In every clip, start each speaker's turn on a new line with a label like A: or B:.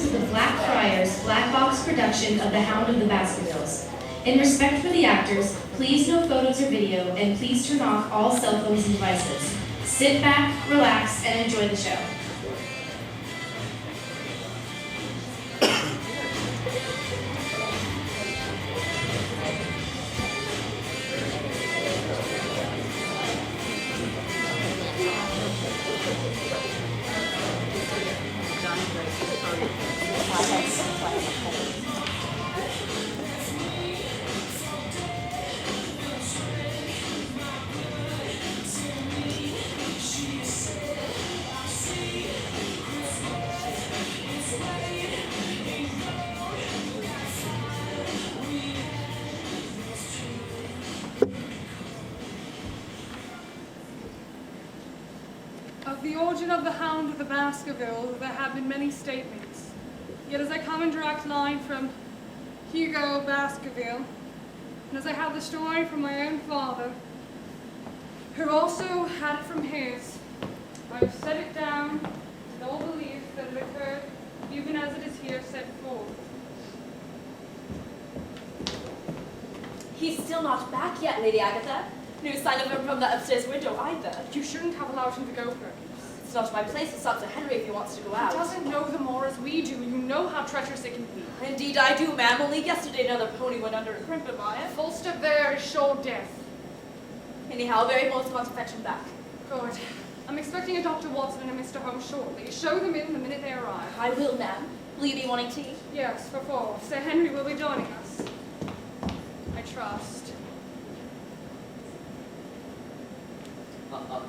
A: to the Blackfriars Black Box production of The Hound of the Baskervilles. In respect for the actors, please no photos or video, and please turn off all cell phones and devices. Sit back, relax, and enjoy the show.
B: Of the origin of the Hound of the Baskervilles, there have been many statements. Yet as I come in direct line from Hugo Baskerville, and as I have the story from my own father, who also had it from his, I have set it down with all belief that it occurred even as it is here set forth.
C: He's still not back yet, Lady Agatha. No sign of him from the upstairs window either.
B: You shouldn't have allowed him to go, Perkins.
C: It's not my place to stop Sir Henry if he wants to go out.
B: He doesn't know them more as we do. You know how treacherous it can be.
C: Indeed I do, ma'am. Only yesterday another pony went under a Kronenberger.
B: Full step there is sure death.
C: Anyhow, very most wants to fetch him back.
B: Good. I'm expecting a Dr. Watson and a Mr. Holmes shortly. Show them in the minute they arrive.
C: I will, ma'am. Will you be wanting tea?
B: Yes, for 4. Sir Henry will be joining us. I trust.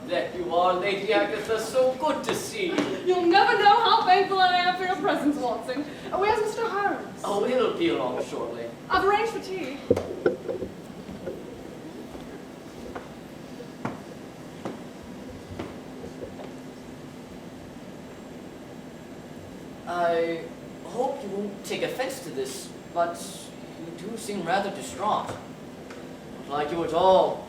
D: There you are, Lady Agatha. So good to see you.
B: You'll never know how thankful I am for your presence, Watson. Where's Mr. Holmes?
D: Oh, he'll be along shortly.
B: I've arranged for tea.
D: I hope you won't take offense to this, but you do seem rather distraught. Not like you at all.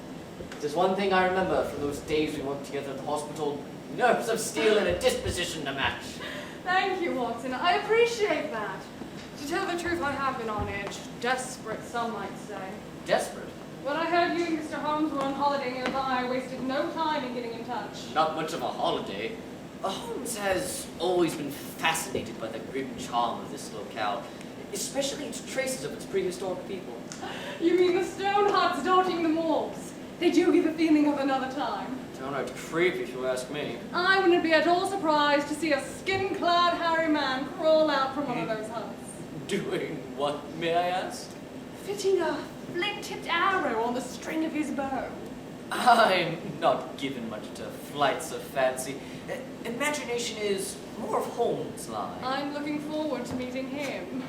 D: There's one thing I remember from those days we worked together at the hospital. Nerves of steel and a disposition to match.
B: Thank you, Watson. I appreciate that. To tell the truth, I have been on edge. Desperate, some might say.
D: Desperate?
B: When I heard you and Mr. Holmes were on holiday nearby, I wasted no time in getting in touch.
D: Not much of a holiday. Holmes has always been fascinated by the grim charm of this locale, especially its traces of its prehistoric people.
B: You mean the stone huts dotting the moors? They do give a feeling of another time.
D: Downright creepy, if you ask me.
B: I wouldn't be at all surprised to see a skin-clad hairy man crawl out from one of those huts.
D: Doing what, may I ask?
B: Fitting a flint-tipped arrow on the string of his bow.
D: I'm not given much to flights of fancy. Imagination is more of Holmes' line.
B: I'm looking forward to meeting him.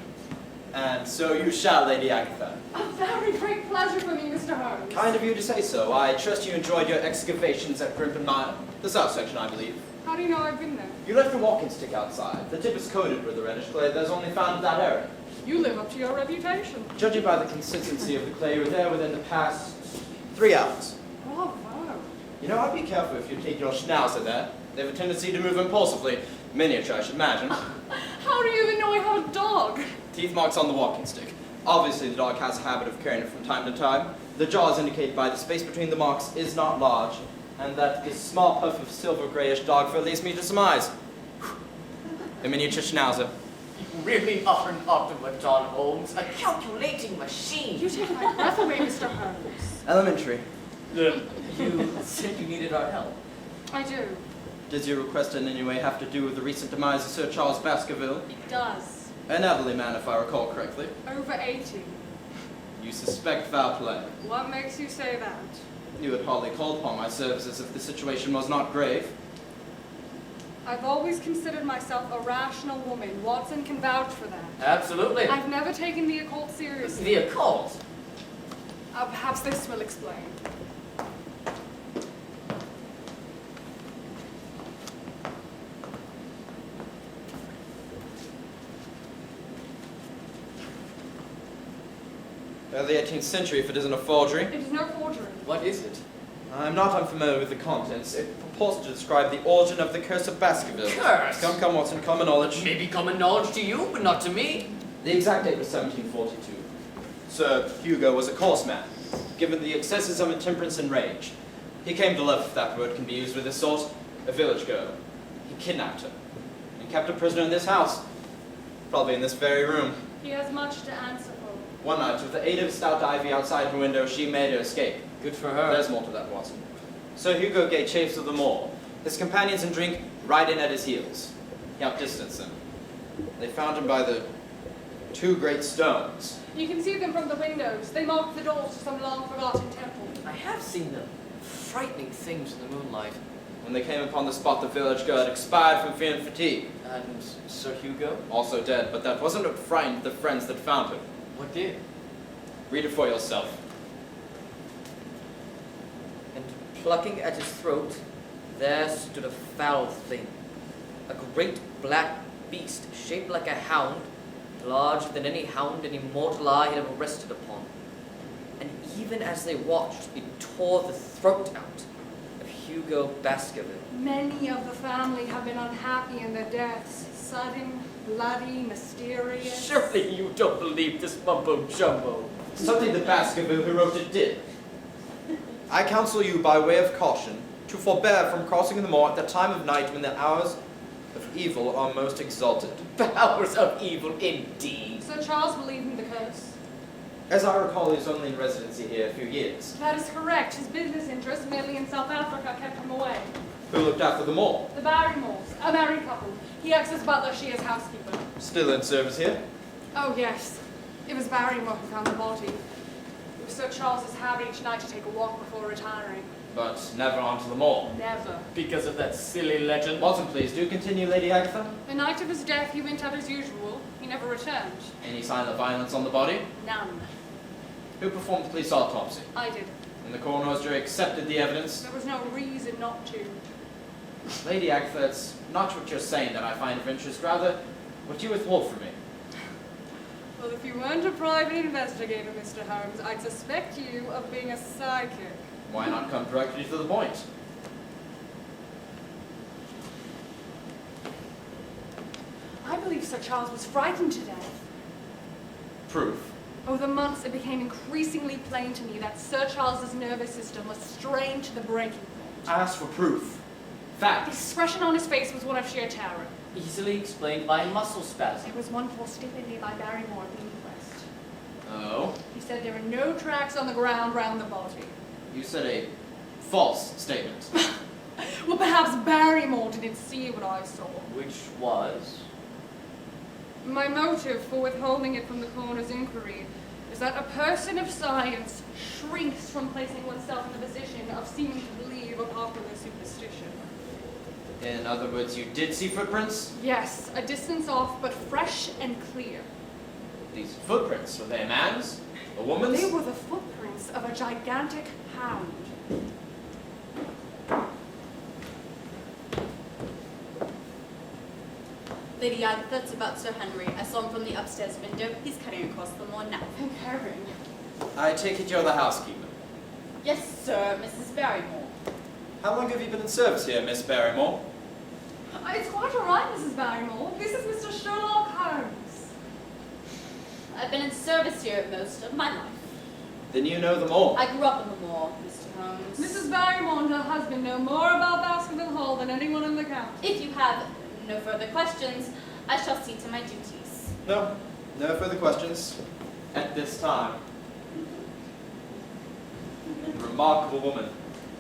E: And so you shall, Lady Agatha.
B: A very great pleasure for me, Mr. Holmes.
E: Kind of you to say so. I trust you enjoyed your excavations at Kronenberger, the south section, I believe.
B: How do you know I've been there?
E: You left your walking stick outside. The tip is coated with the reddish clay that's only found in that area.
B: You live up to your reputation.
E: Judging by the consistency of the clay, you were there within the past 3 hours.
B: Bravo.
E: You know, I'd be careful if you take your schnauzer there. They have a tendency to move impulsively. Miniature, I should imagine.
B: How do you even know I have a dog?
E: Teeth marks on the walking stick. Obviously, the dog has a habit of carrying it from time to time. The jaws indicate by the space between the marks is not large, and that this small puff of silver grayish dog fur leads me to surmise. A miniature schnauzer.
D: You really are an optimist, John Holmes. A calculating machine.
B: You take my breath away, Mr. Holmes.
E: Elementary.
D: You said you needed our help.
B: I do.
E: Does your request in any way have to do with the recent demise of Sir Charles Baskerville?
B: It does.
E: An elderly man, if I recall correctly.
B: Over 80.
E: You suspect foul play.
B: What makes you say that?
E: You had hardly called upon my services if the situation was not grave.
B: I've always considered myself a rational woman. Watson can vouch for that.
D: Absolutely.
B: I've never taken the occult seriously.
D: The occult?
B: Perhaps this will explain.
E: Early 18th century, if it isn't a forgery.
B: It is no forgery.
D: What is it?
E: I'm not unfamiliar with the contents. It purports to describe the origin of the curse of Baskervilles.
D: Curse?
E: Come, Watson, common knowledge.
D: Maybe common knowledge to you, but not to me.
E: The exact date was 1742. Sir Hugo was a coarse man, given the excesses of intemperance and rage. He came to love, if that word can be used with this sort, a village girl. He kidnapped her and kept her prisoner in this house, probably in this very room.
B: He has much to answer for.
E: One night, with the aid of stout ivy outside her window, she made her escape.
D: Good for her.
E: There's more to that, Watson. Sir Hugo gave chase of them all, his companions in drink right in at his heels. He outdistanced them. They found him by the 2 great stones.
B: You can see them from the windows. They mark the doors to some long-forgotten temple.
D: I have seen them. Frightening things in the moonlight.
E: When they came upon the spot, the village girl had expired from fear and fatigue.
D: And Sir Hugo?
E: Also dead, but that wasn't what frightened the friends that found her.
D: What did?
E: Read it for yourself.
D: And plucking at his throat, there stood a foul thing. A great black beast, shaped like a hound, larger than any hound any mortal eye had ever rested upon. And even as they watched, it tore the throat out of Hugo Baskerville.
B: Many of the family have been unhappy in their deaths. Sudden, bloody, mysterious.
D: Surely you don't believe this mumbo-jumbo.
E: Something the Baskerville who wrote it did. I counsel you, by way of caution, to forbear from crossing the moor at the time of night when the hours of evil are most exalted.
D: Powers of evil, indeed.
B: Sir Charles believed in the curse.
E: As I recall, he was only in residency here a few years.
B: That is correct. His business interests, mainly in South Africa, kept him away.
E: Who looked after them all?
B: The Barrymores, a married couple. He acts as butler, she as housekeeper.
E: Still in service here?
B: Oh, yes. It was Barrymore who found the body. It was Sir Charles's habit each night to take a walk before retiring.
E: But never onto the moor.
B: Never.
D: Because of that silly legend.
E: Watson, please, do continue, Lady Agatha.
B: The night of his death, he went out as usual. He never returned.
E: Any sign of violence on the body?
B: None.
E: Who performed the police autopsy?
B: I did.
E: And the coroner's jury accepted the evidence?
B: There was no reason not to.
E: Lady Agatha, it's not what you're saying that I find of interest, rather what you withhold from me.
B: Well, if you weren't a private investigator, Mr. Holmes, I'd suspect you of being a psychic.
E: Why not come directly to the point?
B: I believe Sir Charles was frightened to death.
E: Proof.
B: Over the months, it became increasingly plain to me that Sir Charles's nervous system was strained to the breaking point.
E: I asked for proof.
B: The
E: Facts.
B: expression on his face was one of sheer terror.
D: Easily explained by muscle spasm.
B: There was one forestalled me by Barrymore at the inquest.
E: Oh?
B: He said there are no tracks on the ground round the body.
E: You said a false statement.
B: Well, perhaps Barrymore didn't see what I saw.
D: Which was?
B: My motive for withholding it from the coroner's inquiry is that a person of science shrinks from placing oneself in the position of seeming to believe a popular superstition.
E: In other words, you did see footprints?
B: Yes, a distance off, but fresh and clear.
E: These footprints, were they a man's? A woman's?
B: They were the footprints of a gigantic hound.
C: Lady Agatha, it's about Sir Henry. I saw him from the upstairs window. He's cutting across the moor now.
B: Comparing.
E: I take it you're the housekeeper.
C: Yes, sir, Mrs. Barrymore.
E: How long have you been in service here, Miss Barrymore?
B: It's quite all right, Mrs. Barrymore. This is Mr. Sherlock Holmes.
C: I've been in service here most of my life.
E: Then you know them all.
C: I grew up on the moor, Mr. Holmes.
B: Mrs. Barrymore and her husband know more about Baskerville Hall than anyone in the county.
C: If you have no further questions, I shall see to my duties.
E: No further questions. At this time. A remarkable woman.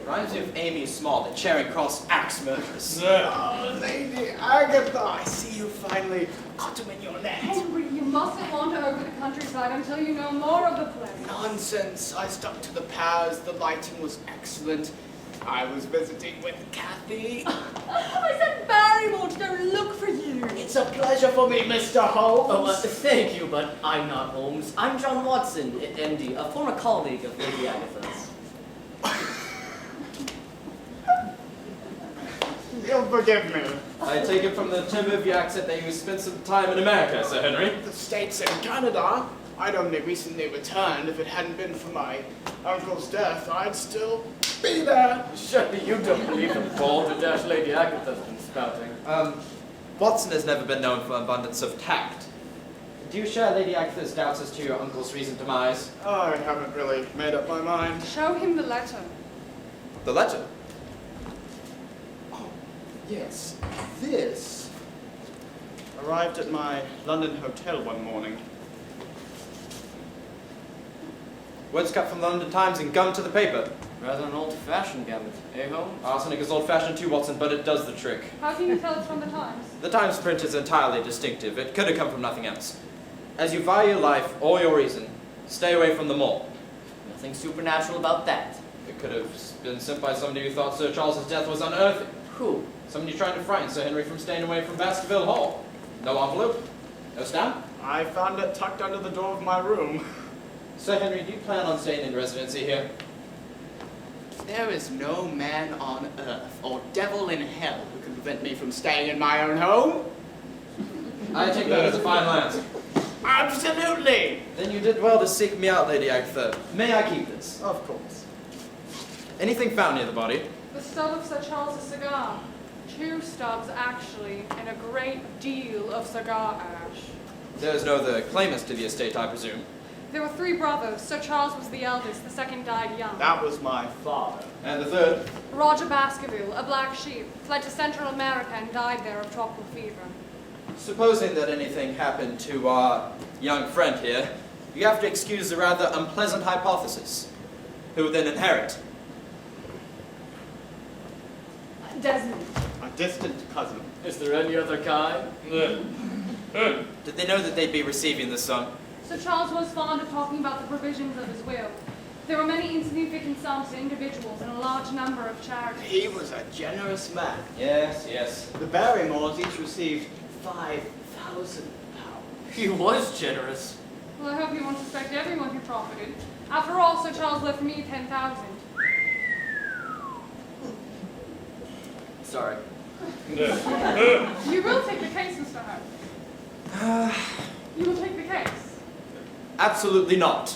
E: Reminds me of Amy Small, the Charing Cross axe murderess.
F: Oh, Lady Agatha, I see you finally got him in your net.
B: Henry, you mustn't wander over the countryside until you know more of the place.
F: Nonsense. I stuck to the paths. The lighting was excellent. I was visiting with Kathy.
B: I sent Barrymore to go look for you.
F: It's a pleasure for me, Mr. Holmes.
D: Oh, thank you, but I'm not Holmes. I'm Jon Watson, MD, a former colleague of Lady Agatha's.
F: You'll forgive me.
E: I take it from the timbre of your accent that you spent some time in America, Sir Henry.
F: The States and Canada. I'd only recently returned. If it hadn't been for my uncle's death, I'd still be there.
D: Surely you don't believe the balderdash Lady Agatha's been spouting.
E: Watson has never been known for abundance of tact. Do you share Lady Agatha's doubts as to your uncle's recent demise?
F: I haven't really made up my mind.
B: Show him the letter.
E: The letter?
F: Oh, yes, this. Arrived at my London hotel one morning.
E: Words cut from the London Times and gummed to the paper.
D: Rather an old-fashioned gambit, eh, Holmes?
E: Arsenic is old-fashioned too, Watson, but it does the trick.
B: How can you tell it's from the Times?
E: The Times print is entirely distinctive. It could have come from nothing else. As you value your life or your reason, stay away from the Mull.
D: Nothing supernatural about that.
E: It could have been sent by somebody who thought Sir Charles's death was unearthly.
D: Who?
E: Somebody trying to frighten Sir Henry from staying away from Baskerville Hall. No envelope. No stamp.
F: I found it tucked under the door of my room.
E: Sir Henry, do you plan on staying in residency here?
F: There is no man on earth or devil in hell who can prevent me from staying in my own home.
E: I take that as a final answer.
F: Absolutely!
E: Then you did well to seek me out, Lady Agatha. May I keep this?
F: Of course.
E: Anything found near the body?
B: The stub of Sir Charles's cigar. 2 stubs, actually, and a great deal of cigar ash.
E: There's no other claimants to the estate, I presume.
B: There were 3 brothers. Sir Charles was the eldest. The second died young.
F: That was my father.
E: And the third?
B: Roger Baskerville, a black sheep, fled to Central America and died there of tropical fever.
E: Supposing that anything happened to our young friend here, you have to excuse the rather unpleasant hypothesis. Who would then inherit?
B: Desmond.
F: A distant cousin.
D: Is there any other kind?
E: Did they know that they'd be receiving the sum?
B: Sir Charles was fond of talking about the provisions of his will. There were many insignificant sums to individuals and a large number of charities.
F: He was a generous man.
E: Yes, yes.
F: The Barrymores each received £5,000.
D: He was generous.
B: Well, I hope you won't suspect everyone who profited. After all, Sir Charles left me 10,000.
D: Sorry.
B: You will take the case, Mr. Hound. You will take the case.
E: Absolutely not.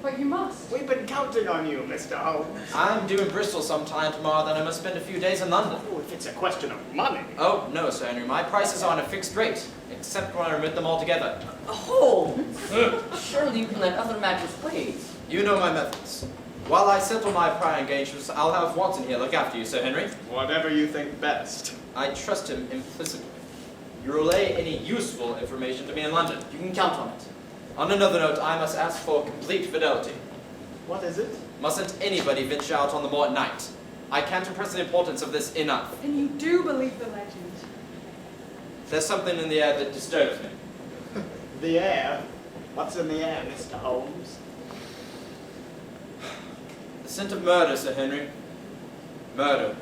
B: But you must.
F: We've been counting on you, Mr. Holmes.
E: I'm due in Bristol sometime tomorrow, then I must spend a few days in London.
F: Oh, if it's a question of money.
E: Oh, no, Sir Henry. My prices are on a fixed rate, except when I remit them all together.
D: Holmes! Surely you can let other matters wait.
E: You know my methods. While I settle my prior engagements, I'll have Watson here look after you, Sir Henry.
F: Whatever you think best.
E: I trust him implicitly. You relay any useful information to me in London.
D: You can count on it.
E: On another note, I must ask for complete fidelity.
F: What is it?
E: Mustn't anybody venture out on the moor at night. I can't impress the importance of this enough.
B: And you do believe the legend.
E: There's something in the air that disturbs me.
F: The air? What's in the air, Mr. Holmes?
E: The scent of murder, Sir Henry. Murder.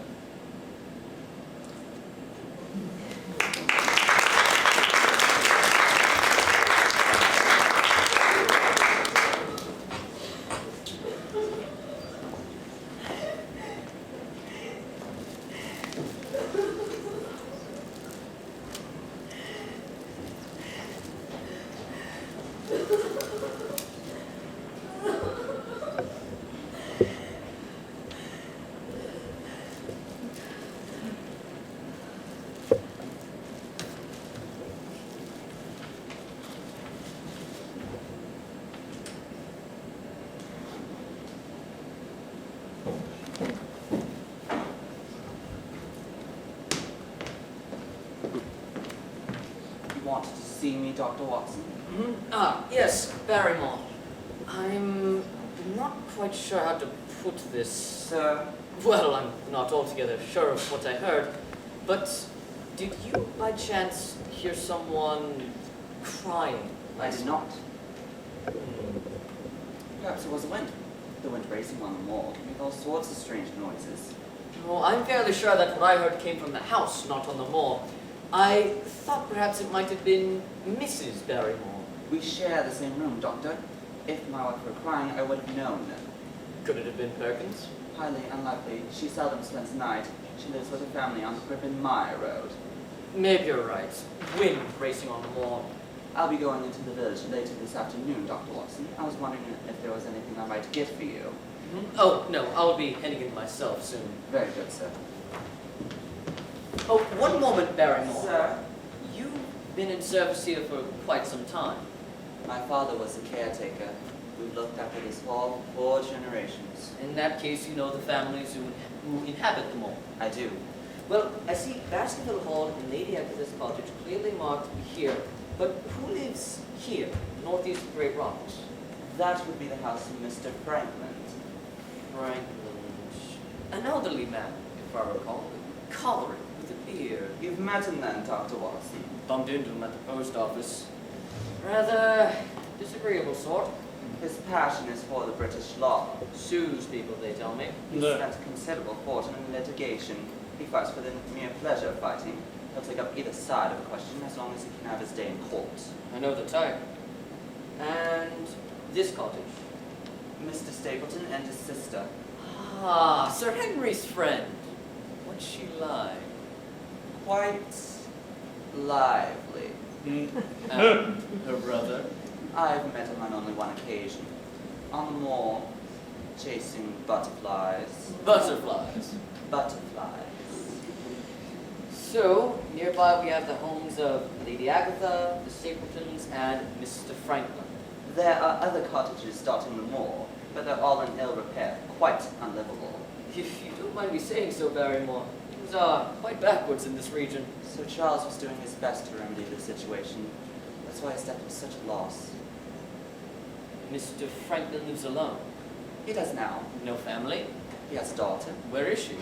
G: Wanted to see me, Dr. Watson?
D: Yes, Barrymore. I'm not quite sure how to put this. Well, I'm not altogether sure of what I heard, but did you by chance hear someone crying?
G: I did not. Perhaps it was the wind. The wind racing on the moor can make all sorts of strange noises.
D: Oh, I'm fairly sure that what I heard came from the house, not on the moor. I thought perhaps it might have been Mrs. Barrymore.
G: We share the same room, Doctor. If my wife were crying, I would have known.
D: Could it have been Perkins?
G: Highly unlikely. She seldom spends the night. She lives with her family on the Griffin Mire Road.
D: Maybe you're right. Wind racing on the moor.
G: I'll be going into the village later this afternoon, Dr. Watson. I was wondering if there was anything I might get for you.
D: Oh, no, I'll be heading in myself soon.
G: Very good, sir.
D: Oh, one moment, Barrymore.
G: Sir?
D: You've been in service here for quite some time.
G: My father was a caretaker who looked after this hall for 4 generations.
D: In that case, you know the families who inhabit the mall.
G: I do.
D: Well, I see Baskerville Hall and Lady Agatha's cottage clearly marked here, but who lives here, northeast of Great Rocks?
G: That would be the house of Mr. Franklin.
D: Franklin. An elderly man, if I recall, choleric with a beard.
G: You've met him then, Dr. Watson?
D: Bumped into him at the post office. Rather disagreeable sort.
G: His passion is for the British law.
D: Sues people, they tell me.
G: He spent a considerable fortune in litigation. He fights for the mere pleasure of fighting. He'll take up either side of a question as long as he can have his day in court.
D: I know the type. And this cottage?
G: Mr. Stapleton and his sister.
D: Ah, Sir Henry's friend. What's she like?
G: Quite lively.
D: And her brother?
G: I've met him on only one occasion. On the moor, chasing butterflies.
D: Butterflies.
G: Butterflies.
D: So, nearby we have the homes of Lady Agatha, the Stapletons, and Mr. Franklin.
G: There are other cottages dotting the moor, but they're all in ill repair, quite unlivable.
D: If you don't mind me saying so, Barrymore, things are quite backwards in this region.
G: Sir Charles was doing his best to remedy the situation. That's why his death was such a loss.
D: Mr. Franklin lives alone.
G: He does now.
D: No family?
G: He has a daughter.
D: Where is she?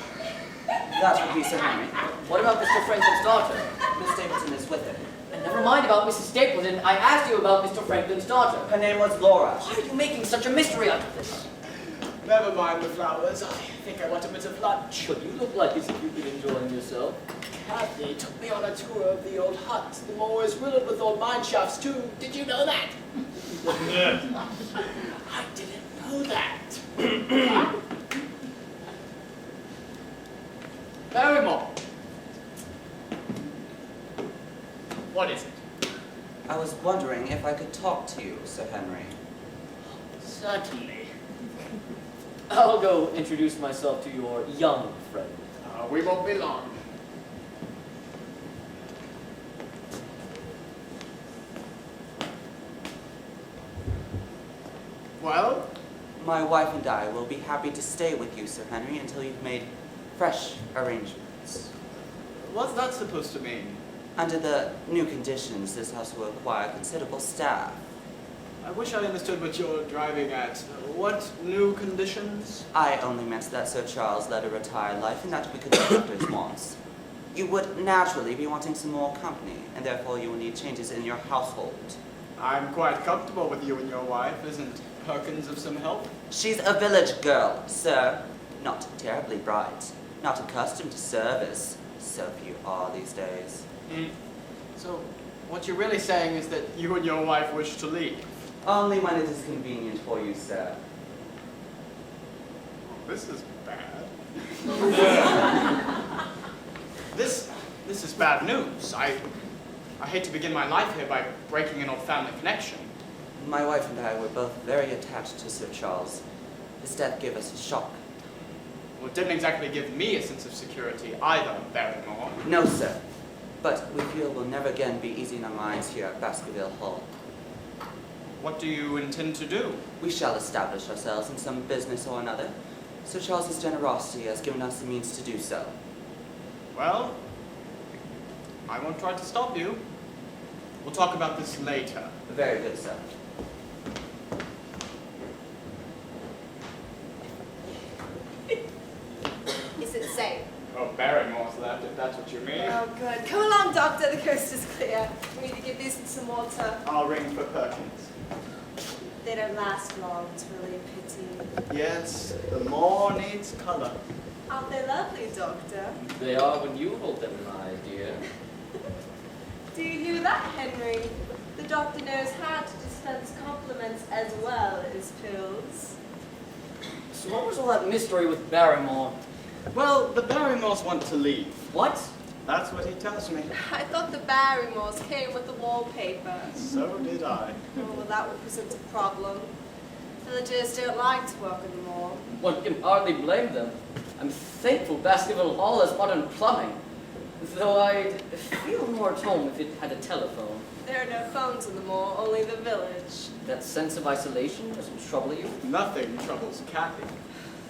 G: That would be Sir Henry.
D: What about Mr. Franklin's daughter?
G: Miss Stapleton is with him.
D: And never mind about Mrs. Stapleton. I asked you about Mr. Franklin's daughter.
G: Her name was Laura.
D: Why are you making such a mystery out of this?
F: Never mind the flowers. I think I want a bit of lunch.
D: But you look like as if you've been enjoying yourself.
F: Kathy took me on a tour of the old hut. The moor is riddled with old mine shafts, too. Did you know that? I didn't know that. Barrymore. What is it?
G: I was wondering if I could talk to you, Sir Henry.
F: Certainly.
D: I'll go introduce myself to your young friend.
F: We won't be long. Well?
G: My wife and I will be happy to stay with you, Sir Henry, until you've made fresh arrangements.
F: What's that supposed to mean?
G: Under the new conditions, this house will require considerable staff.
F: I wish I understood what you're driving at. What new conditions?
G: I only meant that Sir Charles led a retired life and that we could look after his wants. You would naturally be wanting some more company, and therefore you will need changes in your household.
F: I'm quite comfortable with you and your wife. Isn't Perkins of some help?
G: She's a village girl, sir. Not terribly bright. Not accustomed to service. So few are these days.
F: So, what you're really saying is that you and your wife wish to leave?
G: Only when it is convenient for you, sir.
F: This is bad. This is bad news. I hate to begin my life here by breaking an old family connection.
G: My wife and I were both very attached to Sir Charles. His death gave us a shock.
F: Well, it didn't exactly give me a sense of security either, Barrymore.
G: No, sir. But we feel we'll never again be easy in our minds here at Baskerville Hall.
F: What do you intend to do?
G: We shall establish ourselves in some business or another. Sir Charles's generosity has given us the means to do so.
F: Well, I won't try to stop you. We'll talk about this later.
G: Very good, sir.
C: Is it safe?
F: Oh, Barrymore's left, if that's what you mean.
C: Oh, good. Come along, Doctor. The coast is clear. We need to give these some water.
F: I'll ring for Perkins.
C: They don't last long. It's really a pity.
F: Yes, the moor needs color.
C: Aren't they lovely, Doctor?
D: They are when you hold them, my dear.
C: Do you hear that, Henry? The doctor knows how to dispense compliments as well as pills.
D: So what was all that mystery with Barrymore?
F: Well, the Barrymores want to leave.
D: What?
H: That's what he tells me.
C: I thought the Barrymores came with the wallpaper.
H: So did I.
C: Oh, well, that would present a problem. Villagers don't like to work in the mall.
D: One can hardly blame them. I'm thankful Baskerville Hall has modern plumbing. Though I'd feel more at home if it had a telephone.
C: There are no phones in the mall, only the village.
D: That sense of isolation doesn't trouble you?
H: Nothing troubles Kathy.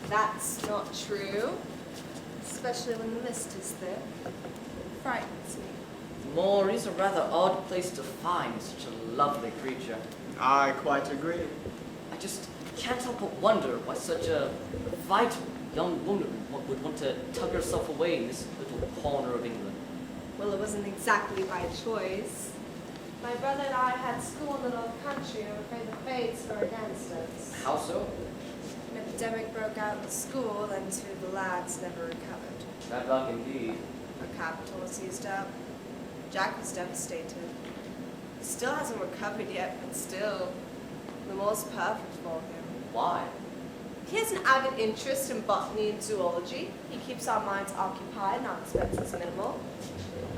C: That's not true. Especially when the mist is thick. It frightens me.
D: The moor is a rather odd place to find such a lovely creature.
H: I quite agree.
D: I just can't help but wonder why such a vital young woman would want to tuck herself away in this little corner of England.
C: Well, it wasn't exactly by choice. My brother and I had school in the North Country, and I'm afraid the fates were against us.
D: How so?
C: An epidemic broke out in the school, and two of the lads never recovered.
D: Bad luck indeed.
C: Our capital was used up. Jacques was devastated. He still hasn't recovered yet, but still, the moor's perfect for him.
D: Why?
C: He has an avid interest in botany and zoology. He keeps our minds occupied and our expenses minimal.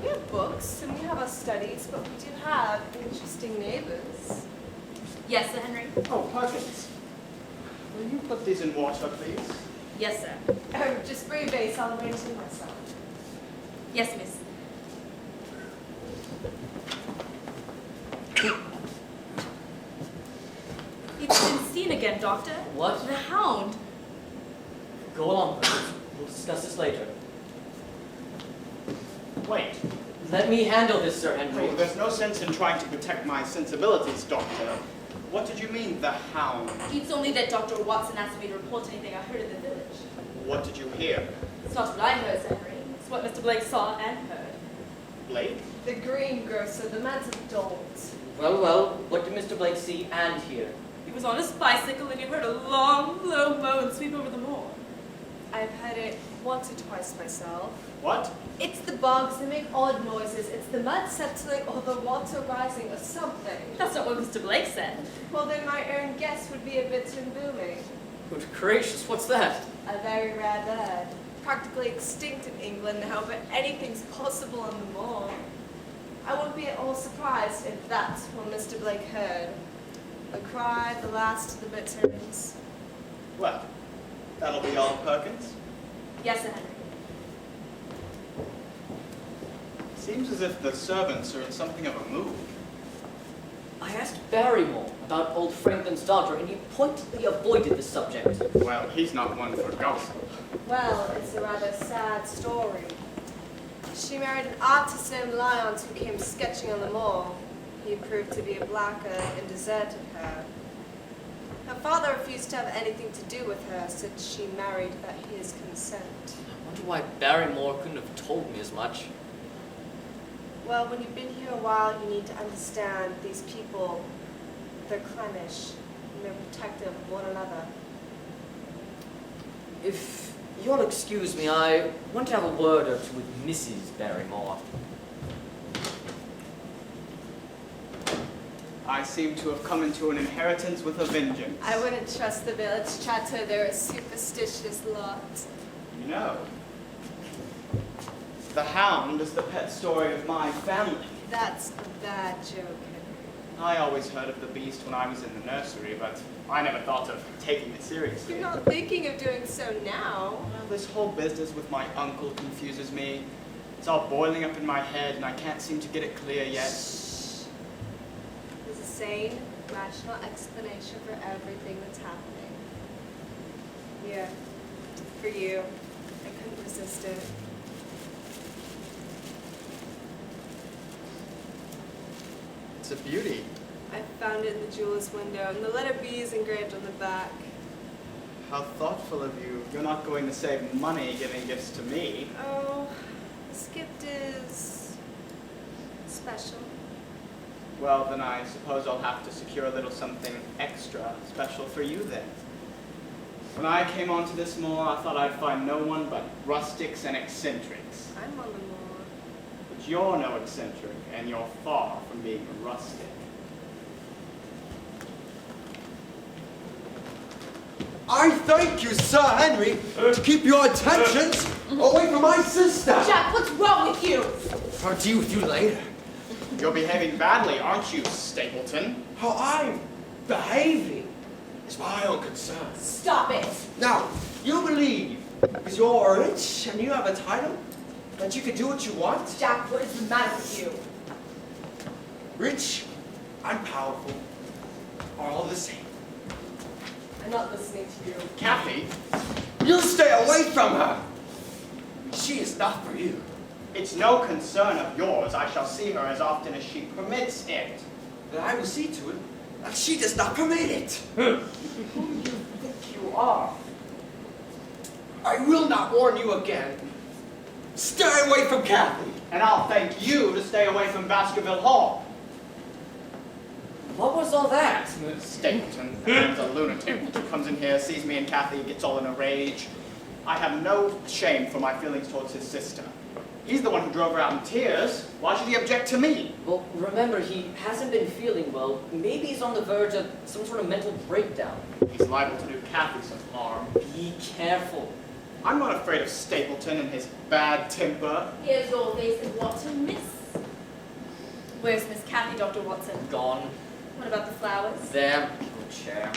C: We have books and we have our studies, but we do have interesting neighbors.
I: Yes, Sir Henry?
H: Oh, Perkins. Will you put these in water, please?
I: Yes, sir.
C: Oh, just bring base, I'll arrange them myself.
I: Yes, miss. It's been seen again, Doctor.
D: What?
I: The Hound.
D: Go along, Perkins. We'll discuss this later.
H: Wait.
D: Let me handle this, Sir Henry.
H: Oh, there's no sense in trying to protect my sensibilities, Doctor. What did you mean, the Hound?
I: It's only that Dr. Watson asked me to report anything I heard in the village.
H: What did you hear?
I: It's not what I heard, Sir Henry. It's what Mr. Blake saw and heard.
H: Blake?
C: The greengrocer, the man's a dolt.
D: Well, well, what did Mr. Blake see and hear?
I: He was on his bicycle and he heard a long, low moan sweep over the moor.
C: I've heard it once or twice myself.
H: What?
C: It's the bugs, they make odd noises. It's the mud settling or the water rising or something.
I: That's not what Mr. Blake said.
C: Well, then my own guess would be a bittern booming.
D: Good gracious, what's that?
C: A very rare bird. Practically extinct in England now, but anything's possible on the moor. I wouldn't be at all surprised if that's what Mr. Blake heard. The cry, the last of the bitterns.
H: Well, that'll be all, Perkins.
I: Yes, Sir Henry.
H: Seems as if the servants are in something of a mood.
D: I asked Barrymore about old Franklin's daughter, and he pointedly avoided the subject.
H: Well, he's not one for gossip.
C: Well, it's a rather sad story. She married an artist named Lyons who came sketching on the moor. He proved to be a blackguard and deserted her. Her father refused to have anything to do with her since she married without his consent.
D: I wonder why Barrymore couldn't have told me as much.
C: Well, when you've been here a while, you need to understand these people, they're clannish, and they're protective of one another.
D: If you'll excuse me, I want to have a word or two with Mrs. Barrymore.
H: I seem to have come into an inheritance with a vengeance.
C: I wouldn't trust the village chatter, they're a superstitious lot.
H: You know, the Hound is the pet story of my family.
C: That's a bad joke, Henry.
H: I always heard of the beast when I was in the nursery, but I never thought of taking it seriously.
C: You're not thinking of doing so now.
H: Well, this whole business with my uncle confuses me. It's all boiling up in my head, and I can't seem to get it clear yet.
C: Shh. There's a sane, rational explanation for everything that's happening. Here, for you. I couldn't resist it.
H: It's a beauty.
C: I found it in the jeweler's window, and the letter B is engraved on the back.
H: How thoughtful of you. You're not going to save money giving gifts to me.
C: Oh, this gift is special.
H: Well, then I suppose I'll have to secure a little something extra special for you then. When I came onto this moor, I thought I'd find no one but rustics and eccentrics.
C: I'm on the moor.
H: But you're no eccentric, and you're far from being a rustic.
J: I thank you, Sir Henry, to keep your attentions. Away from my sister!
I: Jack, what's wrong with you?
J: I'll deal with you later.
H: You're behaving badly, aren't you, Stapleton?
J: How I'm behaving is my own concern.
I: Stop it.
J: Now, you believe, because you're rich and you have a title, that you can do what you want?
I: Jack, what is the matter with you?
J: Rich and powerful are all the same.
C: I'm not listening to you.
H: Kathy,
J: You stay away from her! She is not for you.
H: it's no concern of yours. I shall see her as often as she permits it.
J: Then I will see to it that she does not permit it.
H: Who do you think you are?
J: I will not warn you again. Stay away from Kathy.
H: And I'll thank you to stay away from Baskerville Hall.
D: What was all that?
H: Stapleton, the lunatic, he comes in here, sees me and Kathy, gets all in a rage. I have no shame for my feelings towards his sister. He's the one who drove her out in tears. Why should he object to me?
D: Well, remember, he hasn't been feeling well. Maybe he's on the verge of some sort of mental breakdown.
H: He's liable to do Kathy some harm.
D: Be careful.
H: I'm not afraid of Stapleton and his bad temper.
I: Here's your vase of water, miss. Where's Miss Kathy, Dr. Watson?
D: Gone.
I: What about the flowers?
D: There. Good chair.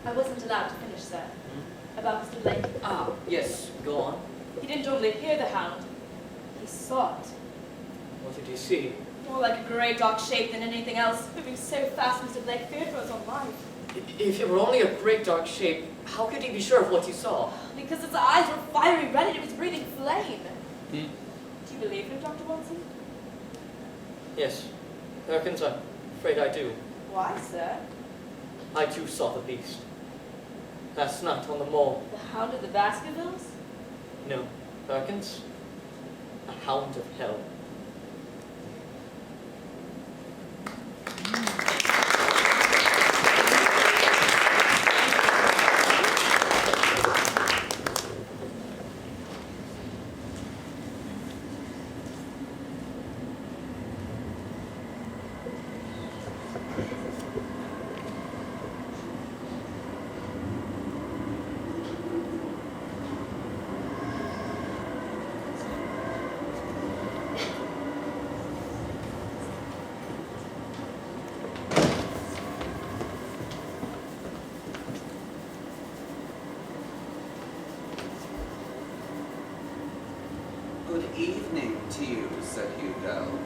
I: I wasn't allowed to finish, sir. About Mr. Blake.
D: Ah, yes. Go on.
I: He didn't only hear the hound, he saw it.
D: What did you see?
I: More like a grey dark shape than anything else, moving so fast Mr. Blake feared for his own life.
D: If it were only a great dark shape, how could he be sure of what he saw?
I: Because its eyes were fiery red and it was breathing flame.
D: Hmm?
I: Do you believe him, Dr. Watson?
D: Yes. Perkins, I'm afraid I do.
I: Why, sir?
D: I too saw the beast. Last night on the Mull.
I: The Hound of the Baskervilles?
D: No, Perkins. A hound of hell.
G: Good evening to you, said Hugo.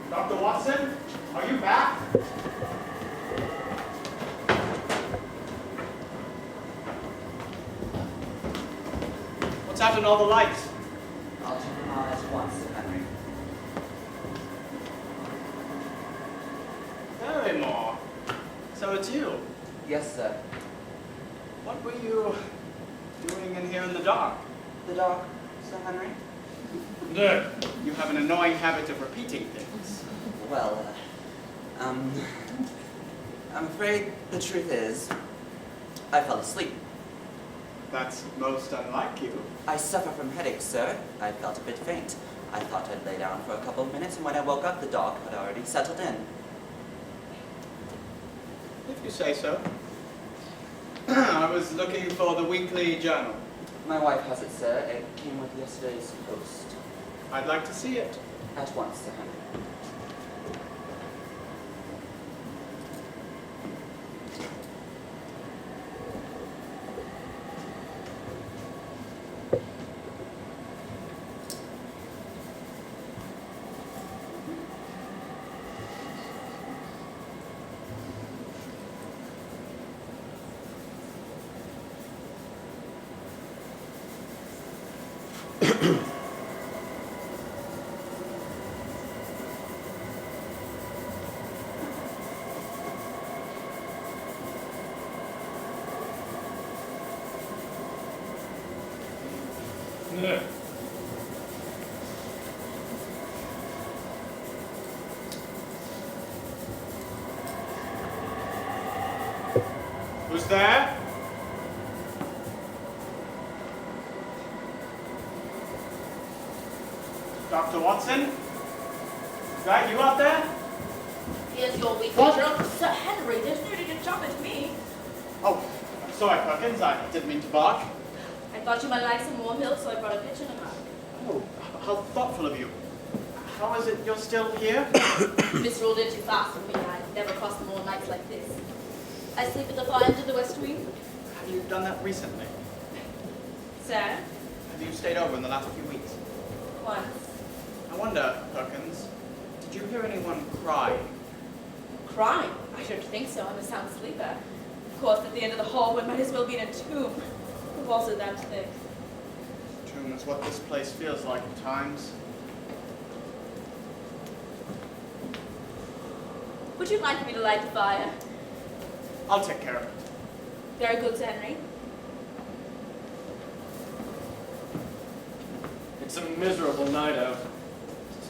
H: Dr. Watson, are you back? What's happened to all the lights?
G: I'll turn them on at once, Sir Henry.
H: Barrymore. So it's you.
G: Yes, sir.
H: What were you doing in here in the dark?
G: The dog, Sir Henry?
H: You have an annoying habit of repeating things.
G: Well, I'm afraid the truth is, I fell asleep.
H: That's most unlike you.
G: I suffer from headaches, sir. I felt a bit faint. I thought I'd lay down for a couple of minutes, and when I woke up, the dog had already settled in.
H: If you say so. I was looking for the weekly journal.
G: My wife has it, sir. It came with yesterday's post.
H: I'd like to see it.
G: At once, Sir Henry.
H: there? Dr. Watson? Is that you out there?
I: Here's your weekly
H: What?
I: joke. Sir Henry, there's no need to jump at me.
H: Oh, I'm sorry, Perkins. I didn't mean to bark.
I: I thought you might like some more milk, so I brought a pitcher and a mug.
H: Oh, how thoughtful of you. How is it you're still here?
I: Miss rolled in too fast for me. I never crossed more nights like this. I sleep at the far end of the West Wing.
H: Have you done that recently?
I: Sir,
H: Have you stayed over in the last few weeks?
I: once.
H: I wonder, Perkins, did you hear anyone crying?
I: Crying? I shouldn't think so. I'm a sound sleeper. Of course, at the end of the hall, one might as well be in a tomb. The walls are that thick.
H: Tomb is what this place feels like at times.
I: Would you like me to light the fire?
H: I'll take care of it.
I: Very good, Sir Henry.
D: It's a miserable night out.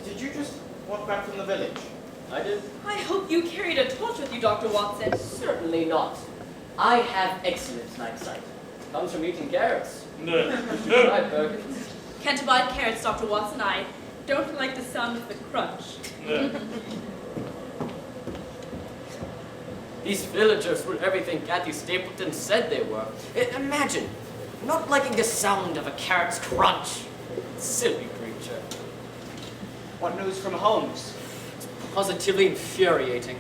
H: Did you just walk back from the village?
D: I did?
I: I hope you carried a torch with you, Dr. Watson.
D: Certainly not. I have excellent night sight. Comes from eating carrots. Right, Perkins.
I: Can't abide carrots, Dr. Watson. I don't like the sound of the crunch.
D: These villagers were everything Kathy Stapleton said they were. Imagine, not liking the sound of a carrot's crunch. Silly creature.
H: What news from Holmes?
D: It's positively infuriating.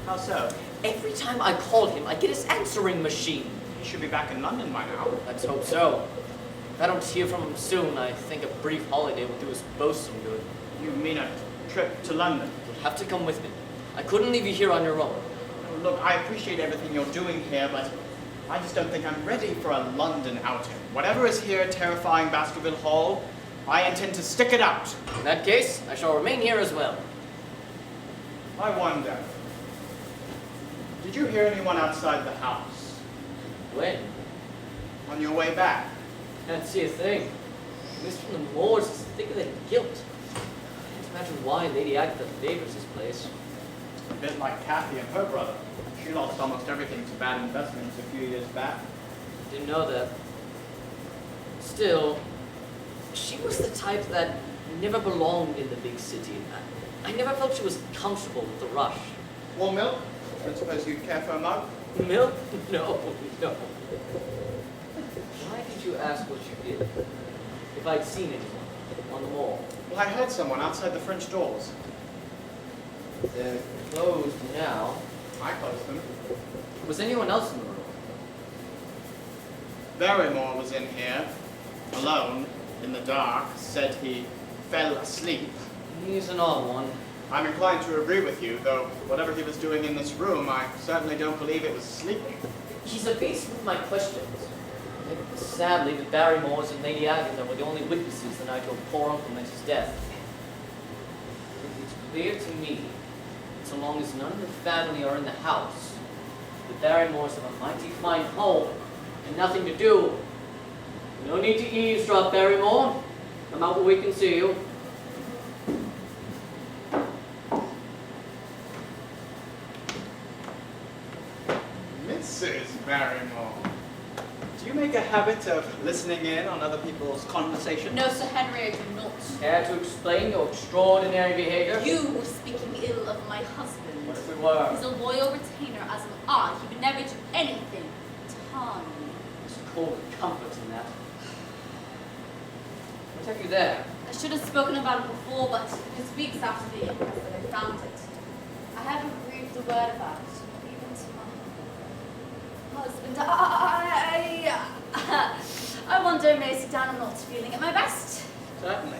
H: How so?
D: Every time I call him, I get his answering machine.
H: He should be back in London by now.
D: Let's hope so. If I don't hear from him soon, I think a brief holiday will do us both some good.
H: You mean a trip to London?
D: You'll have to come with me. I couldn't leave you here on your own.
H: Oh, look, I appreciate everything you're doing here, but I just don't think I'm ready for a London outing. Whatever is here terrifying Baskerville Hall, I intend to stick it out.
D: In that case, I shall remain here as well.
H: I wonder, did you hear anyone outside the house
D: When?
H: on your way back?
D: Can't see a thing. This from the moors is thicker than guilt. Can't imagine why Lady Agatha favors this place.
H: A bit like Kathy and her brother. She lost almost everything to bad investments a few years back.
D: Didn't know that. Still, she was the type that never belonged in the big city. I never felt she was comfortable with the rush.
H: Warm milk? I suppose you'd care for a mug?
D: Milk? No, no. Why did you ask what you did? If I'd seen anyone on the mall?
H: Well, I heard someone outside the French doors.
D: They're closed now.
H: I closed them.
D: Was anyone else in the room?
H: Barrymore was in here, alone, in the dark, said he fell asleep.
D: He's an odd one.
H: I'm inclined to agree with you, though whatever he was doing in this room, I certainly don't believe it was sleeping.
D: He's a beast with my questions. Sadly, the Barrymores and Lady Agatha were the only witnesses the night your poor uncle met his death. It's clear to me, so long as none of the family are in the house, the Barrymores have a mighty fine home and nothing to do. No need to eavesdrop, Barrymore. Come out where we can see you.
H: Mrs. Barrymore, do you make a habit of listening in on other people's conversation?
I: No, Sir Henry, I do not.
D: Care to explain your extraordinary behavior?
I: You were speaking ill of my husband.
D: What if we were?
I: He's a loyal retainer, as am I. He would never do anything to harm me.
D: There's cold comfort in that. What have you there?
I: I should have spoken about it before, but it was weeks after the inquest that I found it. I haven't breathed a word about it, even to my husband. I wonder, may I sit down? I'm not feeling at my best.
H: Certainly.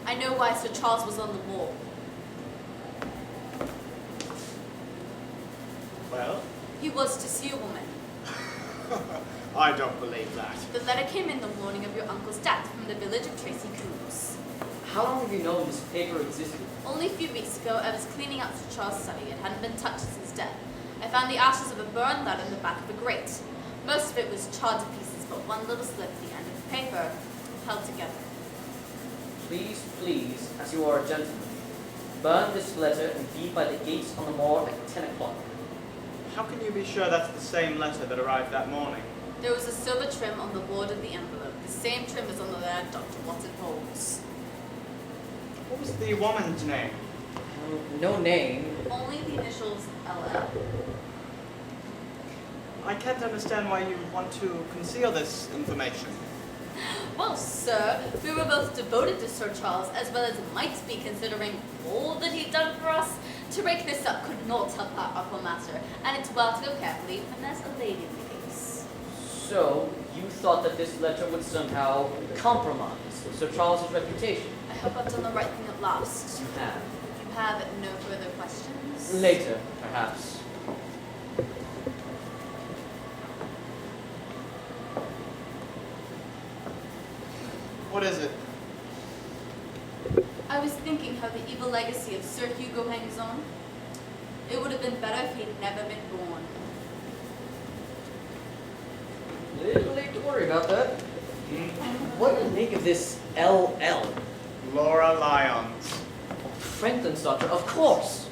I: I know why Sir Charles was on the wall.
H: Well?
I: He was to see a woman.
H: I don't believe that.
I: The letter came in the morning of your uncle's death from the village of Tracy Coombs.
D: How long have you known this paper existed?
I: Only a few weeks ago, I was cleaning out Sir Charles' study. It hadn't been touched since death. I found the ashes of a burned letter in the back of a grate. Most of it was charred to pieces, but one little slip at the end of the paper held together.
D: Please, please, as you are a gentleman, Burn this letter and be by the gates on the moor at 10 o'clock.
H: How can you be sure that's the same letter that arrived that morning?
I: There was a silver trim on the board of the envelope, the same trim as on the letter Dr. Watson Holmes.
H: What was the woman's name?
D: No name.
I: Only the initials LL.
H: I can't understand why you want to conceal this information.
I: Well, sir, we were both devoted to Sir Charles, as well as might be considering all that he'd done for us. To break this up could not help our upper matter, and it's well to go carefully when there's a lady in the case.
D: So, you thought that this letter would somehow compromise Sir Charles's reputation?
I: I hope I've done the right thing at last.
D: You have.
I: You have no further questions?
D: Later, perhaps.
H: What is it?
I: I was thinking how the evil legacy of Sir Hugo hangs on. It would have been better if he'd never been born.
D: Little late to worry about that. What do you make of this LL?
H: Laura Lyons.
D: Franklin's daughter, of course.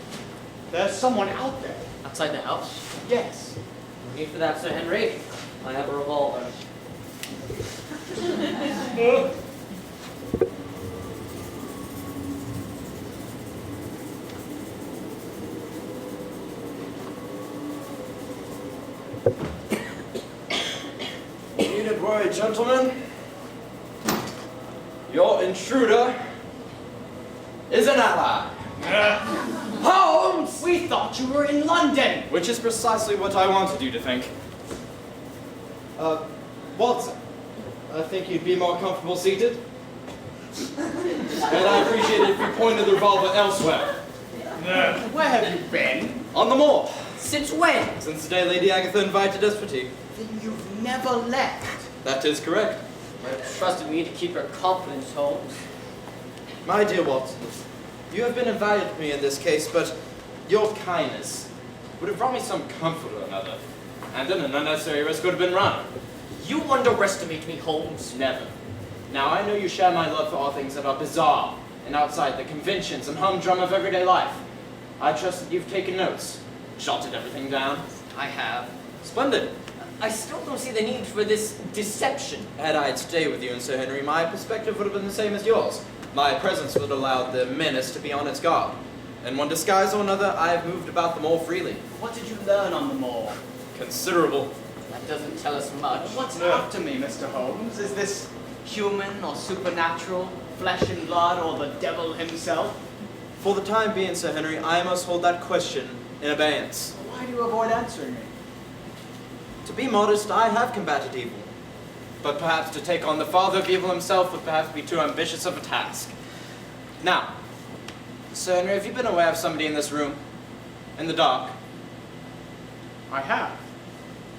H: There's someone out there.
D: Outside the house?
H: Yes.
D: No need for that, Sir Henry. I have a revolver.
E: Needn't worry, gentlemen. Your intruder is an ally.
H: Holmes! We thought you were in London!
E: Which is precisely what I wanted you to think. Watson, I think you'd be more comfortable seated. And I appreciate it if you pointed the revolver elsewhere.
H: Where have you been?
E: On the moor.
D: Since when?
E: Since the day Lady Agatha invited us for tea.
H: Then you've never left.
E: That is correct.
D: You trusted me to keep your confidence, Holmes.
E: My dear Watson, you have been invaluable to me in this case, but your kindness would have brought me some comfort or another, and then an unnecessary risk would have been run.
D: You underestimate me, Holmes.
E: Never. Now, I know you share my love for all things that are bizarre and outside the conventions and humdrum of everyday life. I trust that you've taken notes, jotted everything down.
D: I have.
E: Splendid.
D: I still don't see the need for this deception.
E: Had I stayed with you and Sir Henry, my perspective would have been the same as yours. My presence would allow the menace to be on its guard. In one disguise or another, I have moved about the moor freely.
H: What did you learn on the moor?
E: Considerable.
D: That doesn't tell us much.
H: What's after me, Mr. Holmes? Is this human or supernatural, flesh and blood, or the devil himself?
E: For the time being, Sir Henry, I must hold that question in abeyance.
H: Why do you avoid answering me?
E: To be modest, I have combated evil. But perhaps to take on the father of evil himself would perhaps be too ambitious of a task. Now, Sir Henry, have you been aware of somebody in this room? In the dark?
H: I have.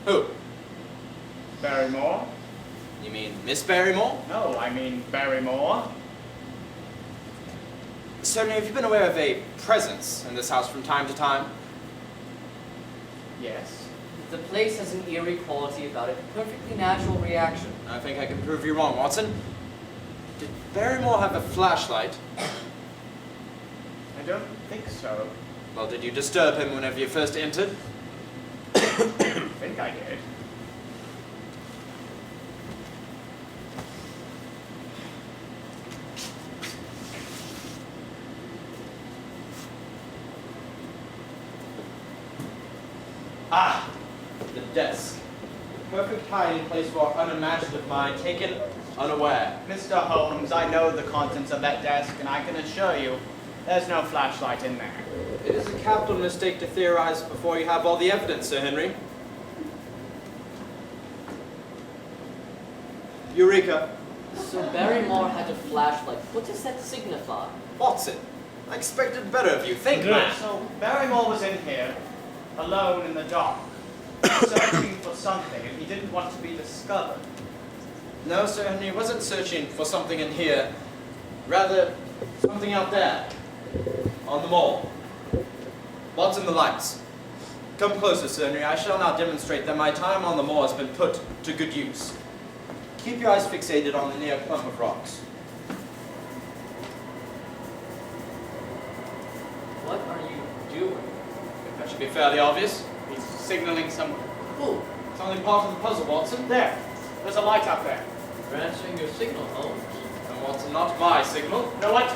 E: Who?
H: Barrymore?
E: You mean Miss Barrymore?
H: No, I mean Barrymore.
E: Sir Henry, have you been aware of a presence in this house from time to time?
H: Yes.
D: The place has an eerie quality about it, a perfectly natural reaction.
E: I think I can prove you wrong, Watson. Did Barrymore have a flashlight?
H: I don't think so.
E: Well, did you disturb him whenever you first entered?
H: I think I did.
E: Ah! The desk. Perfect hiding place for unimaginative mind taken unaware.
H: Mr. Holmes, I know the contents of that desk, and I can assure you there's no flashlight in there.
E: It is a capital mistake to theorize before you have all the evidence, Sir Henry. Eureka.
D: So Barrymore had a flashlight. What does that signify?
E: Watson, I expected better of you. Think, man.
H: So Barrymore was in here, alone in the dark, searching for something, and he didn't want to be discovered.
E: No, Sir Henry, he wasn't searching for something in here. Rather, something out there. On the mall. Watson, the lights. Come closer, Sir Henry. I shall now demonstrate that my time on the moor has been put to good use. Keep your eyes fixated on the near clump of rocks. be fairly obvious.
H: He's signaling someone.
E: Oh, it's only part of the puzzle, Watson.
H: There. There's a light up there.
D: Answering your signal, Holmes.
E: And Watson, not my signal.
H: You know what?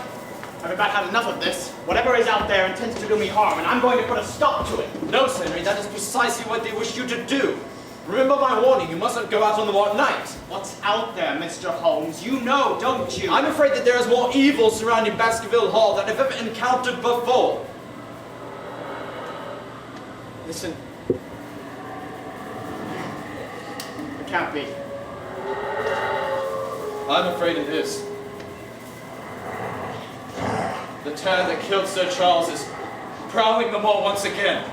H: I've about had enough of this. Whatever is out there intends to do me harm, and I'm going to put a stop to it.
E: No, Sir Henry, that is precisely what they wish you to do. Remember my warning, you mustn't go out on the moor at night.
H: What's out there, Mr. Holmes? You know, don't you?
E: I'm afraid that there is more evil surrounding Baskerville Hall than I've ever encountered before.
H: Listen. It can't be.
E: I'm afraid it is. The terror that killed Sir Charles is prowling the moor once again.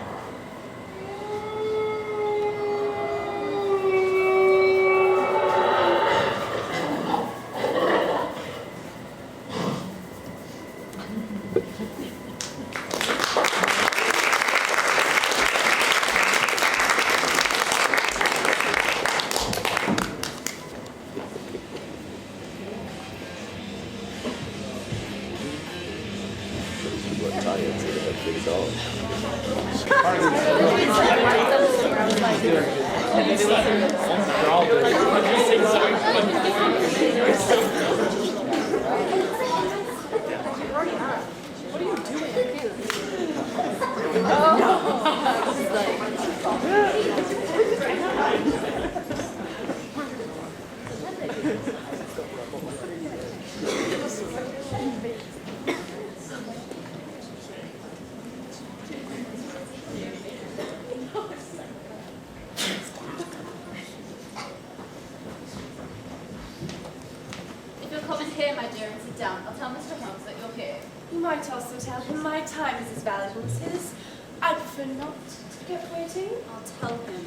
C: You might also tell him my time is as valuable as his. I prefer not to be kept waiting.
I: I'll tell him.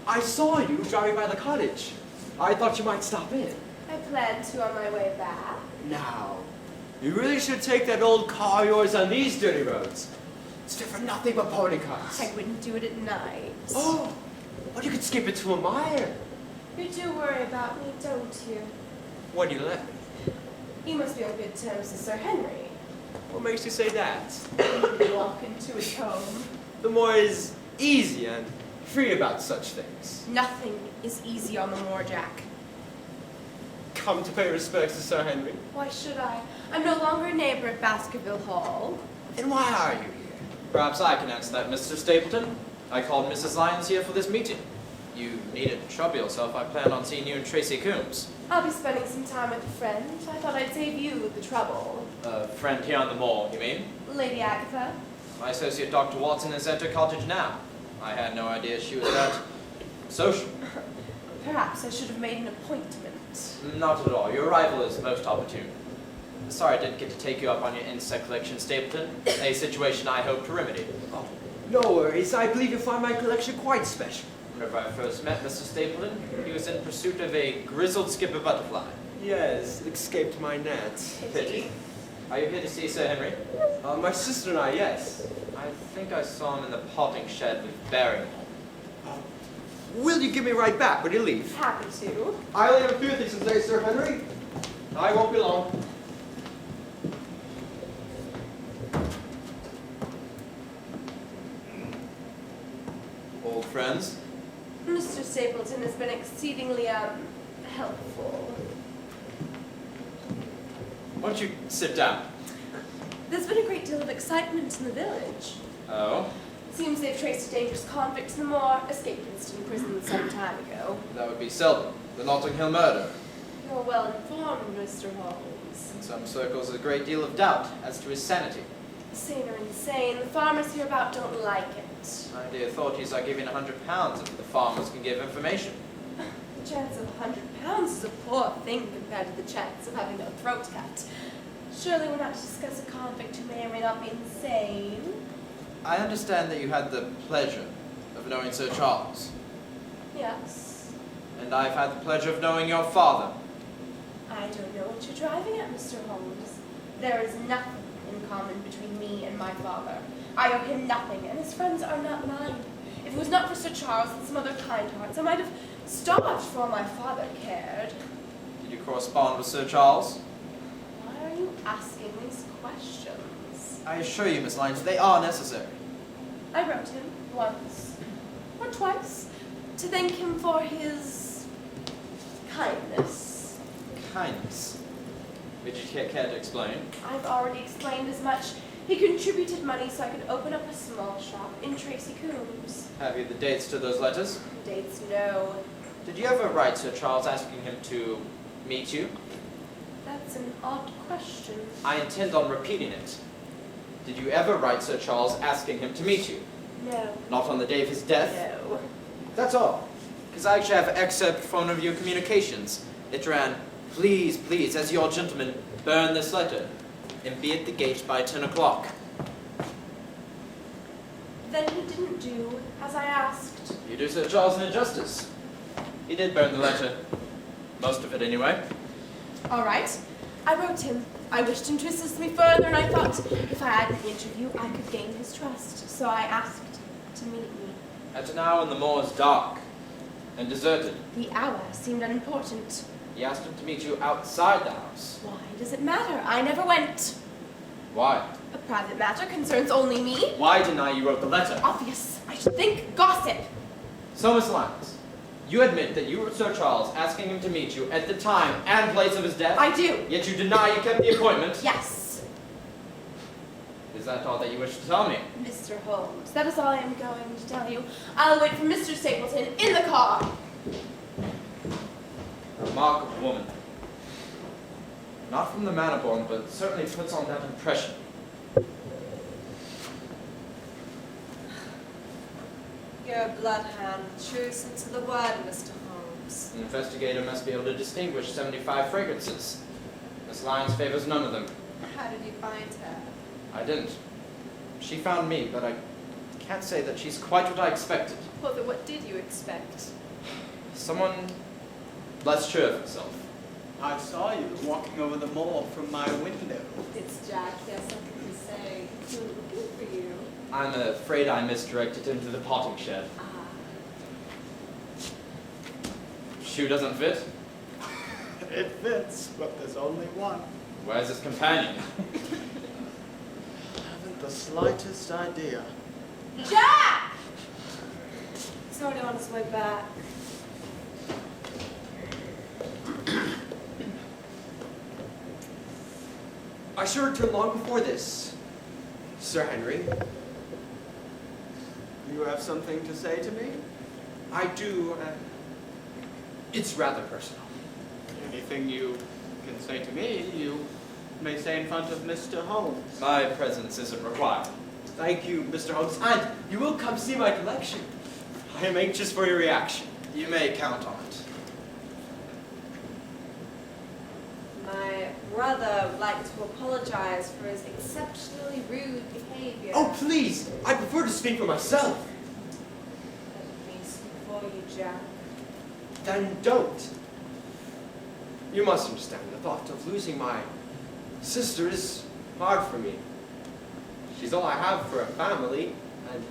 J: I saw you driving by the cottage. I thought you might stop in.
C: I plan to on my way back.
J: Now, you really should take that old car of yours on these dirty roads. It's fit for nothing but pony carts.
C: I wouldn't do it at night.
J: Oh, but you could skip it to a mile.
C: You do worry about me, don't you?
J: When you left me.
C: You must be on good terms with Sir Henry.
J: What makes you say that?
C: Walk into his home.
J: The moor is easy and free about such things.
C: Nothing is easy on the moor, Jack.
J: Come to pay respects to Sir Henry.
C: Why should I? I'm no longer a neighbor at Baskerville Hall.
J: Then why are you here?
E: Perhaps I can answer that, Mr. Stapleton. I called Mrs. Lyons here for this meeting. You needn't trouble yourself. I planned on seeing you and Tracy Coombs.
C: I'll be spending some time with a friend. I thought I'd save you the trouble.
E: A friend here on the moor, you mean?
C: Lady Agatha.
E: My associate Dr. Watson is at her cottage now. I had no idea she was that social.
C: Perhaps I should have made an appointment.
E: Not at all. Your arrival is most opportune. Sorry I didn't get to take you up on your insect collection, Stapleton. A situation I hope to remedy.
J: Oh, no worries. I believe you'll find my collection quite special.
E: Whenever I first met Mr. Stapleton, he was in pursuit of a grizzled skipper butterfly.
J: Yes, escaped my net.
E: Pity. Are you here to see Sir Henry?
J: My sister and I, yes.
E: I think I saw him in the potting shed with Barrymore.
J: Will you give me right back when you leave?
C: Happy to.
J: I only have a few things to say, Sir Henry. I won't be long.
E: Old friends?
C: Mr. Stapleton has been exceedingly, helpful.
E: Why don't you sit down?
C: There's been a great deal of excitement in the village.
E: Oh?
C: Seems they've traced a dangerous convict to the moor, escaped Winston prison some time ago.
E: That would be Selden, the Notting Hill murder.
C: You're well informed, Mr. Holmes.
E: In some circles, a great deal of doubt as to his sanity.
C: Sane or insane, the farmers hereabout don't like it.
E: The authorities are giving £100 if the farmers can give information.
C: The chance of £100 is a poor thing compared to the chance of having a throat cut. Surely we're not to discuss a convict who may or may not be insane.
E: I understand that you had the pleasure of knowing Sir Charles.
C: Yes.
E: And I've had the pleasure of knowing your father.
C: I don't know what you're driving at, Mr. Holmes. There is nothing in common between me and my father. I owe him nothing, and his friends are not mine. If it was not for Sir Charles and some other kind hearts, I might have Starved for all my father cared.
E: Did you correspond with Sir Charles?
C: Why are you asking these questions?
E: I assure you, Miss Lyons, they are necessary.
C: I wrote him once or twice to thank him for his kindness.
E: Kindness. Would you care to explain?
C: I've already explained as much. He contributed money so I could open up a small shop in Tracy Coombs.
E: Have you the dates to those letters?
C: Dates, no.
E: Did you ever write Sir Charles asking him to meet you?
C: That's an odd question.
E: I intend on repeating it. Did you ever write Sir Charles asking him to meet you?
C: No.
E: Not on the day of his death?
C: No.
E: That's all. Because I actually have an excerpt from one of your communications. It ran, "Please, please, as your gentleman, burn this letter, and be at the gate by 10 o'clock.
C: Then he didn't do as I asked.
E: You do Sir Charles an injustice. He did burn the letter. Most of it, anyway.
C: All right. I wrote him. I wished him to assist me further, and I thought if I had an interview, I could gain his trust. So I asked to meet me.
E: At an hour when the moor is dark and deserted,
C: The hour seemed unimportant.
E: he asked him to meet you outside the house.
C: Why does it matter? I never went.
E: Why?
C: A private matter concerns only me.
E: Why deny you wrote the letter?
C: Obvious. I should think gossip.
E: So, Miss Lyons, you admit that you wrote Sir Charles asking him to meet you at the time and place of his death?
C: I do.
E: Yet you deny you kept the appointment?
C: Yes.
E: Is that all that you wish to tell me?
C: Mr. Holmes, that is all I am going to tell you. I'll wait for Mr. Stapleton in the car.
E: A remarkable woman. Not from the manner born, but certainly puts on that impression.
C: You're a bloodhound, true sense of the word, Mr. Holmes.
E: An investigator must be able to distinguish 75 fragrances. Miss Lyons favors none of them.
C: How did you find her?
E: I didn't. She found me, but I can't say that she's quite what I expected.
C: Well, then what did you expect?
E: Someone less sure of himself.
H: I saw you walking over the moor from my window.
C: It's Jacques, he has something to say. He was looking for you.
E: I'm afraid I misdirected into the potting shed.
C: Ah.
E: Shoe doesn't fit?
H: It fits, but there's only one.
E: Where's his companion?
H: Haven't the slightest idea.
C: Jack! He's already on his way back.
J: I should return long before this, Sir Henry.
H: You have something to say to me?
J: I do. It's rather personal.
H: Anything you can say to me, you may say in front of Mr. Holmes.
E: My presence isn't required.
J: Thank you, Mr. Holmes. And you will come see my collection. I am anxious for your reaction.
E: You may count on it.
C: My brother would like to apologize for his exceptionally rude behavior.
J: Oh, please! I prefer to speak for myself.
C: Let me speak for you, Jack.
J: Then don't. You must understand, the thought of losing my sister is hard for me. She's all I have for a family, and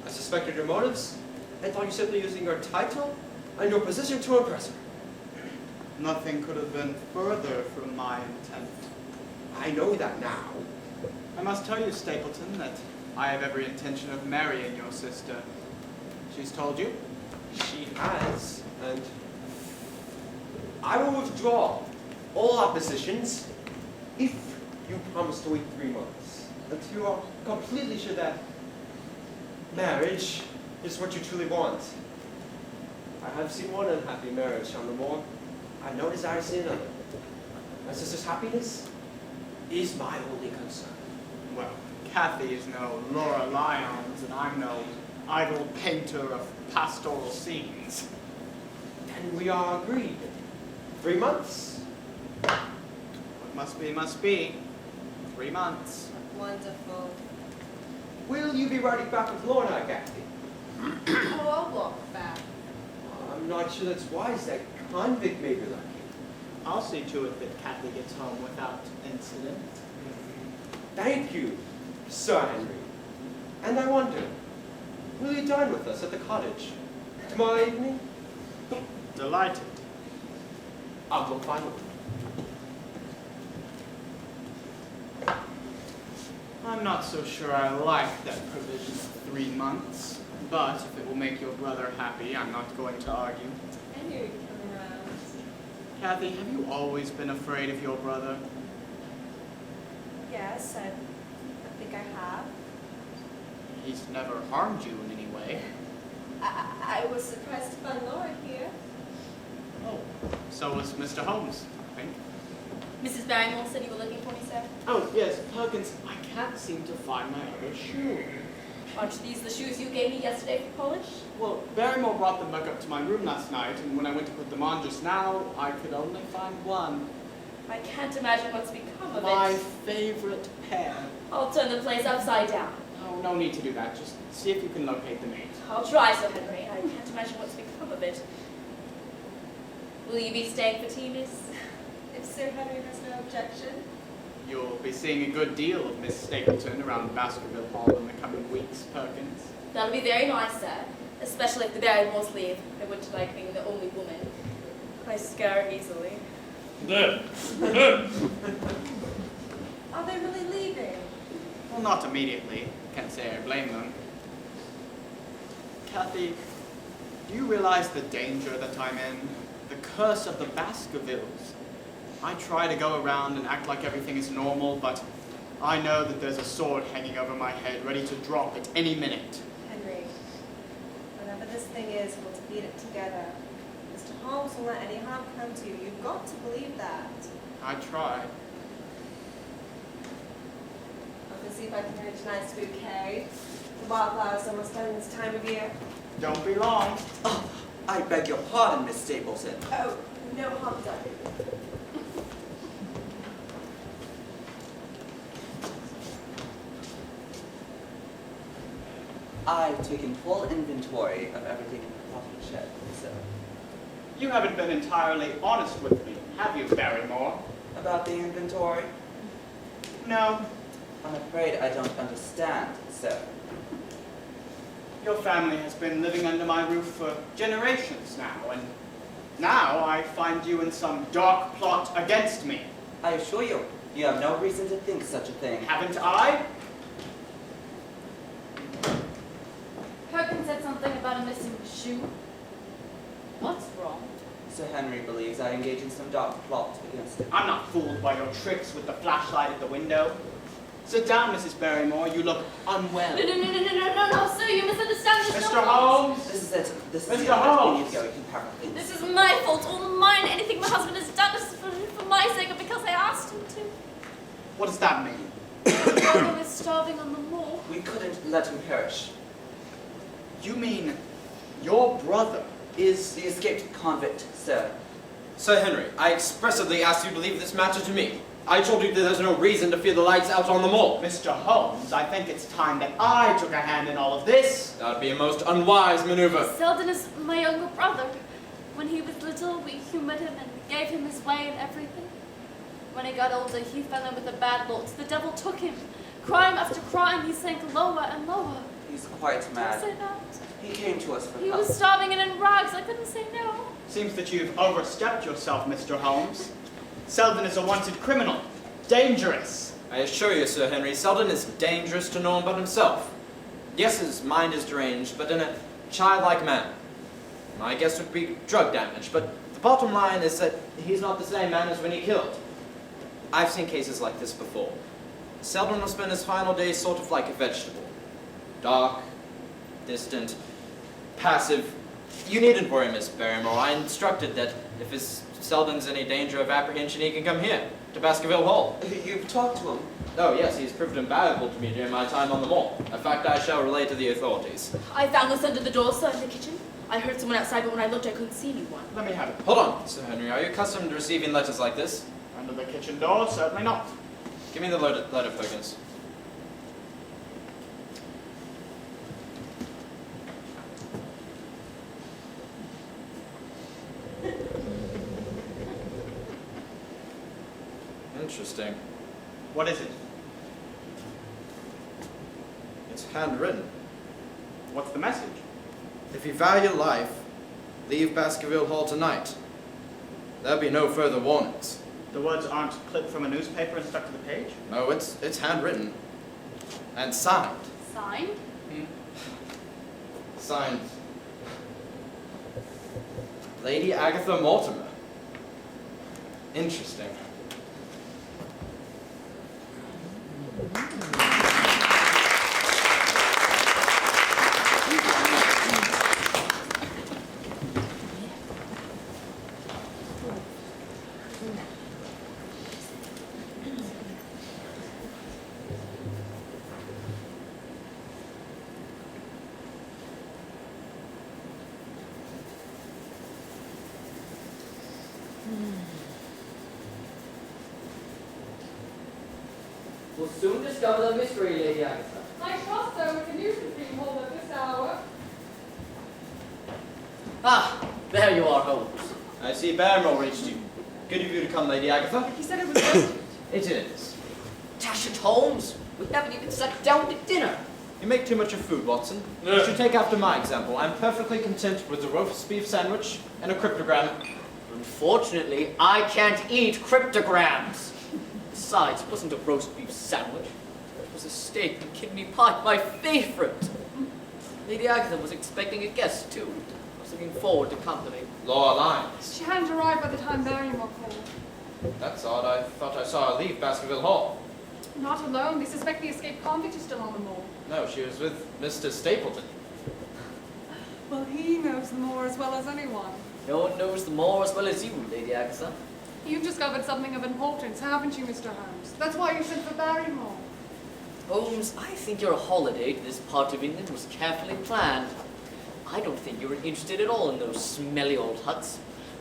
J: I suspected your motives. I thought you simply using your title and your position to impress her.
H: Nothing could have been further from my intent.
J: I know that now.
H: I must tell you, Stapleton, that I have every intention of marrying your sister. She's told you?
J: She has, and I will withdraw all oppositions if you promise to wait 3 months until you are completely sure that marriage is what you truly want. I have seen one unhappy marriage on the moor. I have no desire to see another. My sister's happiness is my only concern.
H: Well, Kathy is no Laura Lyons, and I'm no idle painter of pastoral scenes.
J: Then we are agreed. 3 months.
H: What must be, must be. 3 months.
C: Wonderful.
J: Will you be riding back with Lorna, Kathy?
C: Oh, I'll walk back.
J: I'm not sure that's wise. That convict may be lucky.
H: I'll see to it that Kathy gets home without incident.
J: Thank you, Sir Henry. And I wonder, will you dine with us at the cottage tomorrow evening?
H: Delighted.
J: I'll go find them.
H: I'm not so sure I like that provision of 3 months, but if it will make your brother happy, I'm not going to argue.
C: I knew you'd come around.
H: Kathy, have you always been afraid of your brother?
C: Yes, I think I have.
H: He's never harmed you in any way.
C: I was surprised to find Laura here.
H: Oh, so was Mr. Holmes, I think.
I: Mrs. Barrymore said you were looking for me, sir.
H: Oh, yes, Perkins, I can't seem to find my other shoe.
I: Aren't these the shoes you gave me yesterday for polish?
H: Well, Barrymore brought them back up to my room last night, and when I went to put them on just now, I could only find one.
I: I can't imagine what's become of
H: My
I: it.
H: favorite pair.
I: I'll turn the place upside down.
H: Oh, no need to do that. Just see if you can locate the maid.
I: I'll try, Sir Henry. I can't imagine what's become of it. Will you be staying for tea, miss?
C: If Sir Henry has no objection.
H: You'll be seeing a good deal of Miss Stapleton around Baskerville Hall in the coming weeks, Perkins.
I: That'll be very nice, sir. Especially if the Barrymores leave. I wouldn't like being the only woman. I scare easily.
C: Are they really leaving?
H: Well, not immediately. Can't say I blame them. Kathy, do you realize the danger that I'm in? The curse of the Baskervilles. I try to go around and act like everything is normal, but I know that there's a sword hanging over my head, ready to drop at any minute.
C: Henry, whatever this thing is, we'll defeat it together. Mr. Holmes won't let any harm come to you. You've got to believe that.
H: I try.
C: I'm going to see if I can arrange a nice bouquet. The wildflowers almost done this time of year.
H: Don't be long.
G: Oh, I beg your pardon, Miss Stapleton.
C: Oh, no harm done.
G: I've taken full inventory of everything in the cotton shed, so.
H: You haven't been entirely honest with me, have you, Barrymore?
G: About the inventory?
H: No.
G: I'm afraid I don't understand, sir.
H: Your family has been living under my roof for generations now, and now I find you in some dark plot against me.
G: I assure you, you have no reason to think such a thing.
H: Haven't I?
I: Perkins said something about a missing shoe. What's wrong?
G: Sir Henry believes I engage in some dark plot against him.
H: I'm not fooled by your tricks with the flashlight at the window. Sit down, Mrs. Barrymore. You look unwell.
I: No, sir, you misunderstand. There's
H: Mr.
I: no
H: Holmes!
G: This is it. This is
H: Mr.
G: the other
H: Holmes!
G: you need to go. You can park, please.
I: This is my fault, all mine. Anything my husband has done is for my sake or because I asked him to.
H: What does that mean?
I: My brother is starving on the moor.
G: We couldn't let him perish.
H: You mean your brother is...
G: The escaped convict, sir.
E: Sir Henry, I expressly asked you to leave this matter to me. I told you that there's no reason to fear the lights out on the mall.
H: Mr. Holmes, I think it's time that I took a hand in all of this.
E: That would be a most unwise maneuver.
I: Selden is my younger brother. When he was little, we humored him and gave him his way and everything. When he got older, he fell in with a bad lot. The devil took him. Crime after crime, he sank lower and lower.
G: He's quite
I: Don't
G: mad.
I: say that.
G: He came to us for
I: He
G: help.
I: was starving and in rags. I couldn't say no.
H: Seems that you've overstepped yourself, Mr. Holmes. Selden is a wanted criminal. Dangerous.
E: I assure you, Sir Henry, Selden is dangerous to no one but himself. Yes, his mind is deranged, but in a childlike manner. My guess would be drug damage, but the bottom line is that he's not the same man as when he killed. I've seen cases like this before. Selden will spend his final days sort of like a vegetable. Dark, distant, passive. You needn't worry, Miss Barrymore. I instructed that if Selden's any danger of apprehension, he can come here, to Baskerville Hall.
G: You've talked to him.
E: Oh, yes, he's proved invaluable to me during my time on the mall. A fact I shall relay to the authorities.
I: I found this under the door, sir, in the kitchen. I heard someone outside, but when I looked, I couldn't see anyone.
H: Let me have it.
E: Hold on, Sir Henry. Are you accustomed to receiving letters like this?
H: Under the kitchen door? Certainly not.
E: Give me the letter, Perkins. Interesting.
H: What is it?
E: It's handwritten.
H: What's the message?
E: If you value life, Leave Baskerville Hall tonight. There'll be no further warnings.
H: The words aren't clipped from a newspaper and stuck to the page?
E: No, it's handwritten. And signed.
I: Signed?
E: Signed. Lady Agatha Mortimer. Interesting.
D: We'll soon discover the mystery, Lady Agatha.
B: I trust so, with the nuisance being hauled at this hour.
D: Ah, there you are, Holmes.
E: I see Barrymore reached you. Good of you to come, Lady Agatha.
B: He said it was urgent.
E: It is.
D: Dash it, Holmes. We haven't even sat down to dinner.
E: You make too much of food, Watson. You should take after my example. I'm perfectly content with a roast beef sandwich and a cryptogram.
D: Unfortunately, I can't eat cryptograms. Besides, it wasn't a roast beef sandwich. It was a steak and kidney pie, my favorite. Lady Agatha was expecting a guest, too. I was looking forward to company.
E: Laura Lyons.
B: She hadn't arrived by the time Barrymore called.
E: That's odd. I thought I saw her leave Baskerville Hall.
B: Not alone. They suspect the escaped convict is still on the Mull.
E: No, she was with Mr. Stapleton.
B: Well, he knows the Moor as well as anyone.
D: No one knows the more as well as you, Lady Agatha.
B: You've discovered something of importance, haven't you, Mr. Holmes? That's why you sent for Barrymore.
D: Holmes, I think your holiday to this part of England was carefully planned. I don't think you were interested at all in those smelly old huts.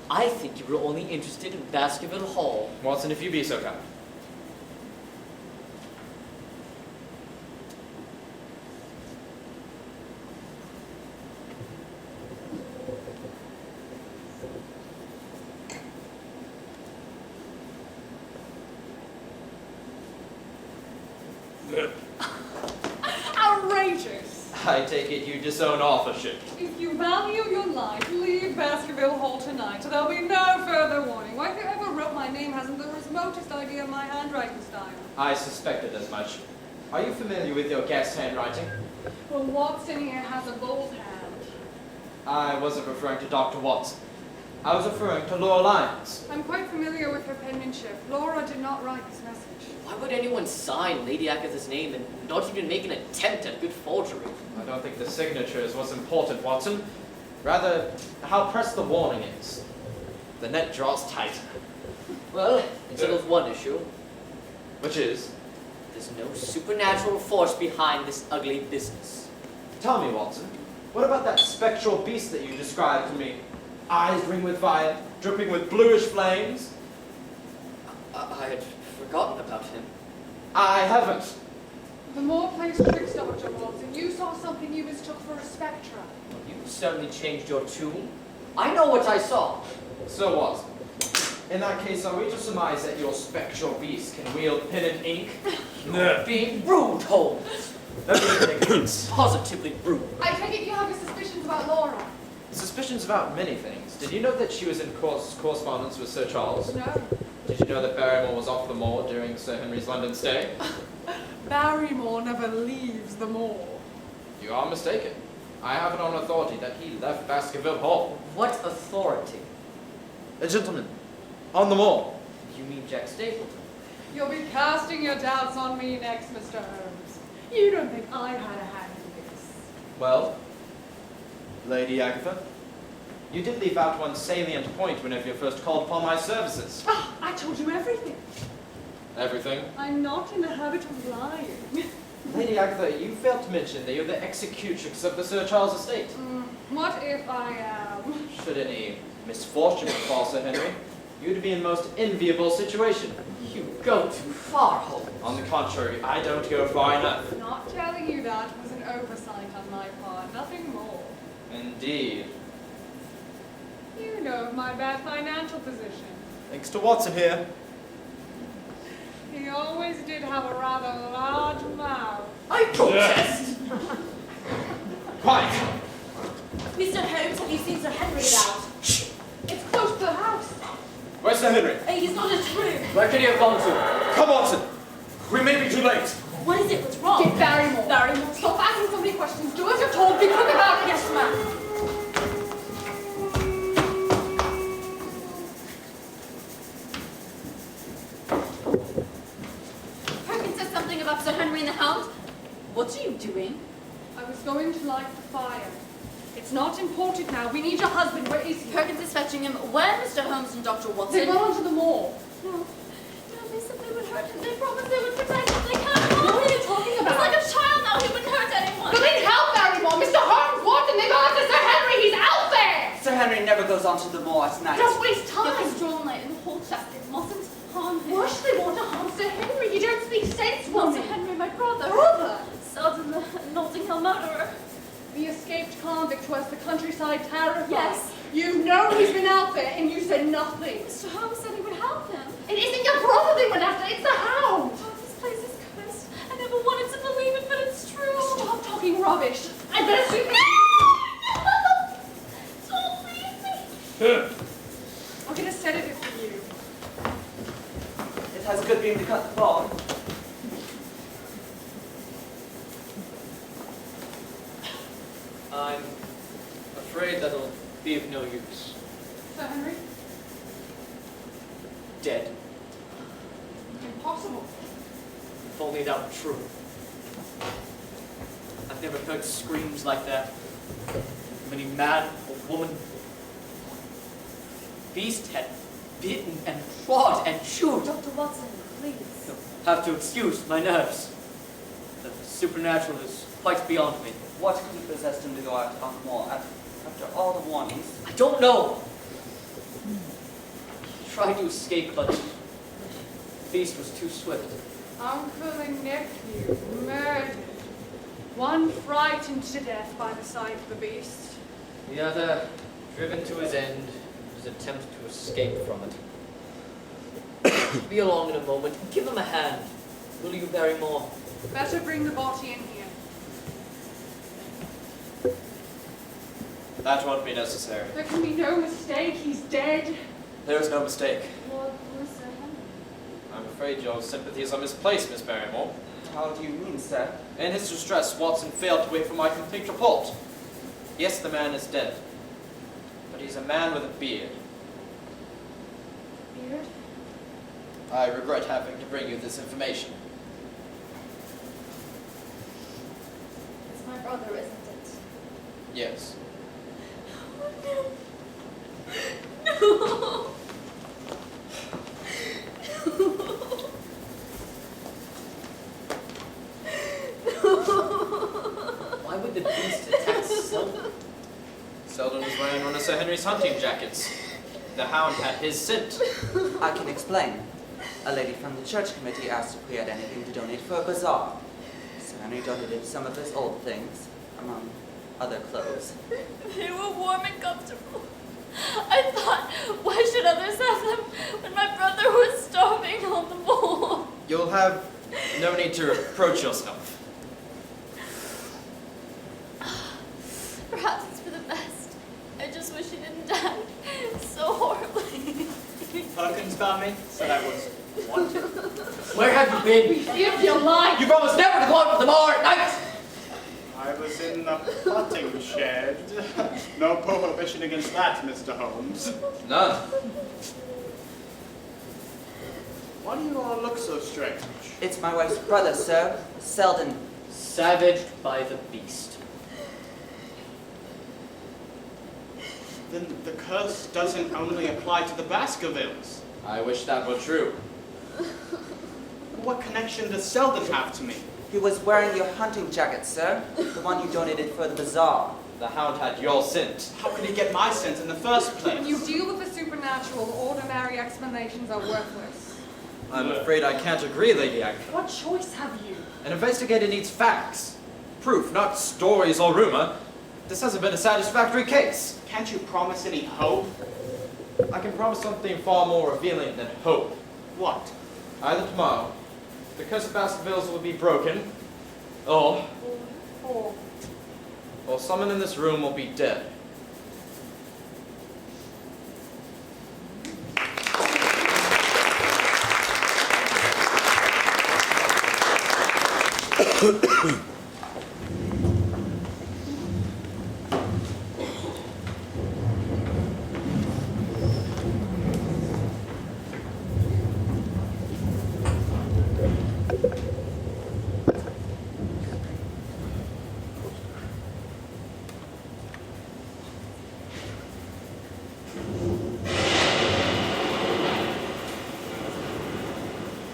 D: I think you were only interested in Baskerville Hall.
E: Watson, if you be so kind.
B: Outrageous!
E: I take it you disown authorship.
B: If you value your life, leave Baskerville Hall tonight. There'll be no further warning. Why, whoever wrote my name hasn't the remotest idea of my handwriting style.
E: I suspected as much. Are you familiar with your guest's handwriting?
B: Well, Watson here has a bold hand.
E: I wasn't referring to Dr. Watson. I was referring to Laura Lyons.
B: I'm quite familiar with her penmanship. Laura did not write this message.
D: Why would anyone sign Lady Agatha's name and not even make an attempt at good forgery?
E: I don't think the signature is what's important, Watson. Rather, how pressed the warning is. The net draws tight.
D: Well, it settles one issue.
E: Which is?
D: There's no supernatural force behind this ugly business.
E: Tell me, Watson, what about that spectral beast that you described to me? Eyes ring with fire, dripping with bluish flames?
D: I had forgotten about him.
E: I haven't.
B: The Moor plays tricks, Dr. Watson. You saw something you mistook for a spectra.
D: You certainly changed your tune. I know what I saw.
E: So what? In that case, are we to surmise that your spectral beast can wield pen and ink?
D: You're being rude, Holmes.
E: Let me take it.
D: Positively rude.
B: I take it you have your suspicions about Laura.
E: Suspicions about many things. Did you know that she was in correspondence with Sir Charles?
B: No.
E: Did you know that Barrymore was off the moor during Sir Henry's London stay?
B: Barrymore never leaves the Moor.
E: You are mistaken. I have it on authority that he left Baskerville Hall.
D: What authority?
E: A gentleman. On the moor.
D: You mean Jack Stapleton?
B: You'll be casting your doubts on me next, Mr. Holmes. You don't think I had a hand in this.
E: Well, Lady Agatha, you did leave out one salient point whenever you first called upon my services.
B: Ah, I told you everything.
E: Everything?
B: I'm not in the habit of lying.
E: Lady Agatha, you failed to mention that you're the executrix of the Sir Charles estate.
B: What if I am?
E: Should any misfortune befall Sir Henry, you'd be in most enviable situation.
D: You go too far, Holmes.
E: On the contrary, I don't go far enough.
B: Not telling you that was an oversight on my part, nothing more.
E: Indeed.
B: You know of my bad financial position.
E: Thanks to Watson here.
B: He always did have a rather large mouth.
D: I protest!
E: Quiet!
I: Mr. Holmes, have you seen Sir Henry about?
B: It's close to the house.
E: Where's Sir Henry?
I: He's not in his room.
D: Where could he have gone to?
E: Come, Watson! We may be too late.
I: What is it? What's wrong?
B: Get Barrymore.
I: Barrymore.
B: Stop asking so many questions. Do as you're told. Be quick about it.
I: Yes, ma'am. Perkins said something about Sir Henry and the Hound. What are you doing?
B: I was going to light the fire. It's not important now. We need your husband. Where is he?
I: Perkins is fetching him. Where Mr. Holmes and Dr. Watson?
B: They went on to the mall.
I: No, they said they would hurt him. They promised they would protect him. They can't. What are you talking
B: about?
I: He's like a child now. He wouldn't hurt anyone.
B: But they help Barrymore. Mr. Holmes, Watson, they got to Sir Henry. He's out there.
G: Sir Henry never goes on to the moor at night.
B: Just waste time.
I: It was drawn light in the whole chapter. It mustn't harm him.
B: Why should they want to harm Sir Henry? You don't speak sense,
I: Well,
B: woman.
I: Sir Henry, my brother.
B: Brother?
I: Selden, the Notting Hill murderer.
B: The escaped convict who has the countryside terrified.
I: Yes.
B: You know he's been out there and you said nothing.
I: Mr. Holmes said he would help him.
B: It isn't your brother they went after, it's the Hound.
I: Oh, this place is cursed. I never wanted to believe it, but it's true.
B: Stop talking rubbish. I better sweep it.
I: Don't leave me.
B: I'll get a sedative for you.
G: It has a good beam to cut the fog.
D: I'm afraid that'll be of no use.
B: Sir Henry?
D: Dead.
B: Impossible.
D: If only that were true. I've never heard screams like that from any man or woman. Beast had bitten and clawed and chewed.
I: Dr. Watson, please.
D: You'll have to excuse my nerves. The supernatural is quite beyond me.
G: What could have possessed him to go out on the moor after all the warnings?
D: I don't know. He tried to escape, but the beast was too swift.
B: Uncle and nephew murdered. One frightened to death by the sight of the beast.
D: The other driven to his end, his attempt to escape from it. Be along in a moment. Give him a hand. Will you, Barrymore?
B: Better bring the body in here.
E: That won't be necessary.
B: There can be no mistake, he's dead.
E: There is no mistake.
I: What was Sir Henry?
E: I'm afraid your sympathies are misplaced, Miss Barrymore.
G: How do you mean, sir?
E: In his distress, Watson failed to wait for my complete report. Yes, the man is dead. But he's a man with a beard.
I: Beard?
E: I regret having to bring you this information.
I: It's my brother, isn't it?
E: Yes.
I: Oh, no.
D: Why would the beast attack Selden?
E: Selden was wearing one of Sir Henry's hunting jackets. The Hound had his scent.
G: I can explain. A lady from the church committee asked if we had anything to donate for a bazaar. Sir Henry donated some of his old things, among other clothes.
I: They were warm and comfortable. I thought, why should others have them when my brother was starving on the moor?
E: You'll have no need to reproach yourself.
I: Perhaps it's for the best. I just wish he didn't die so horribly.
H: Perkins found me, said I was wanted.
D: Where have you been?
B: If you like.
D: You promised never to go out with the moor at night!
H: I was in the potting shed. No prohibition against that, Mr. Holmes.
E: None.
H: Why do you all look so strange?
G: It's my wife's brother, sir. Selden.
D: Savaged by the beast.
H: Then the curse doesn't only apply to the Baskervilles.
E: I wish that were true.
H: What connection does Selden have to me?
G: He was wearing your hunting jacket, sir. The one you donated for the bazaar.
E: The Hound had your scent.
H: How could he get my scent in the first place?
B: When you deal with the supernatural, ordinary explanations are worthless.
E: I'm afraid I can't agree, Lady Agatha.
B: What choice have you?
E: An investigator needs facts. Proof, not stories or rumor. This hasn't been a satisfactory case.
H: Can't you promise any hope?
E: I can promise something far more revealing than hope.
H: What?
E: Either tomorrow, the curse of Baskervilles will be broken, or
B: Or
E: or someone in this room will be dead.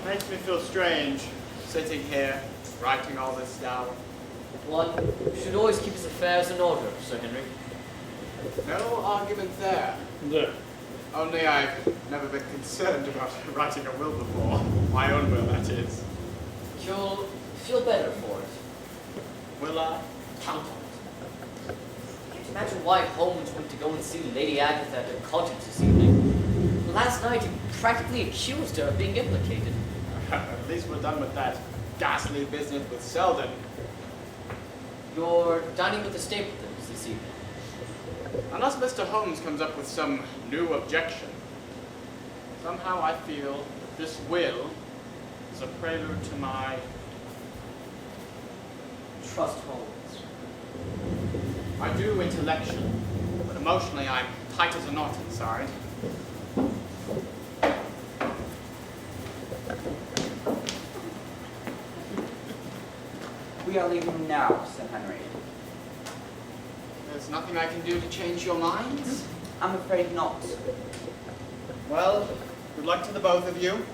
H: Makes me feel strange, sitting here, writing all this down.
D: One should always keep his affairs in order, Sir Henry.
H: No argument there.
K: There.
H: Only I've never been concerned about writing a will before. My own will, that is.
D: You'll feel better for it.
H: Will I?
D: Count on it. Can't you imagine why Holmes went to go and see Lady Agatha at her cottage this evening? Last night he practically accused her of being implicated.
H: At least we're done with that ghastly business with Selden.
D: You're dining with the Stapletons this evening.
H: Unless Mr. Holmes comes up with some new objection. Somehow I feel that this will is a prelude to my...
D: Trust Holmes.
H: I do intellectually, but emotionally I'm tight as a knot inside.
G: We are leaving now, Sir Henry.
H: There's nothing I can do to change your minds?
G: I'm afraid not.
H: Well, good luck to the both of you.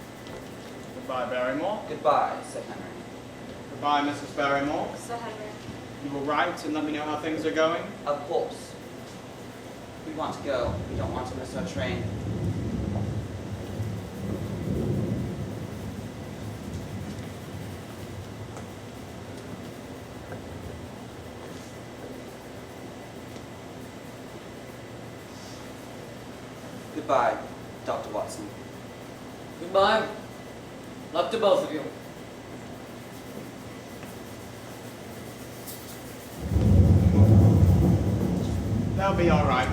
H: Goodbye, Barrymore.
G: Goodbye, Sir Henry.
H: Goodbye, Mrs. Barrymore.
C: Sir Henry.
H: You will write and let me know how things are going.
G: Of course. We want to go. We don't want to miss our train. Goodbye, Dr. Watson.
D: Goodbye. Luck to both of you.
H: They'll be all right.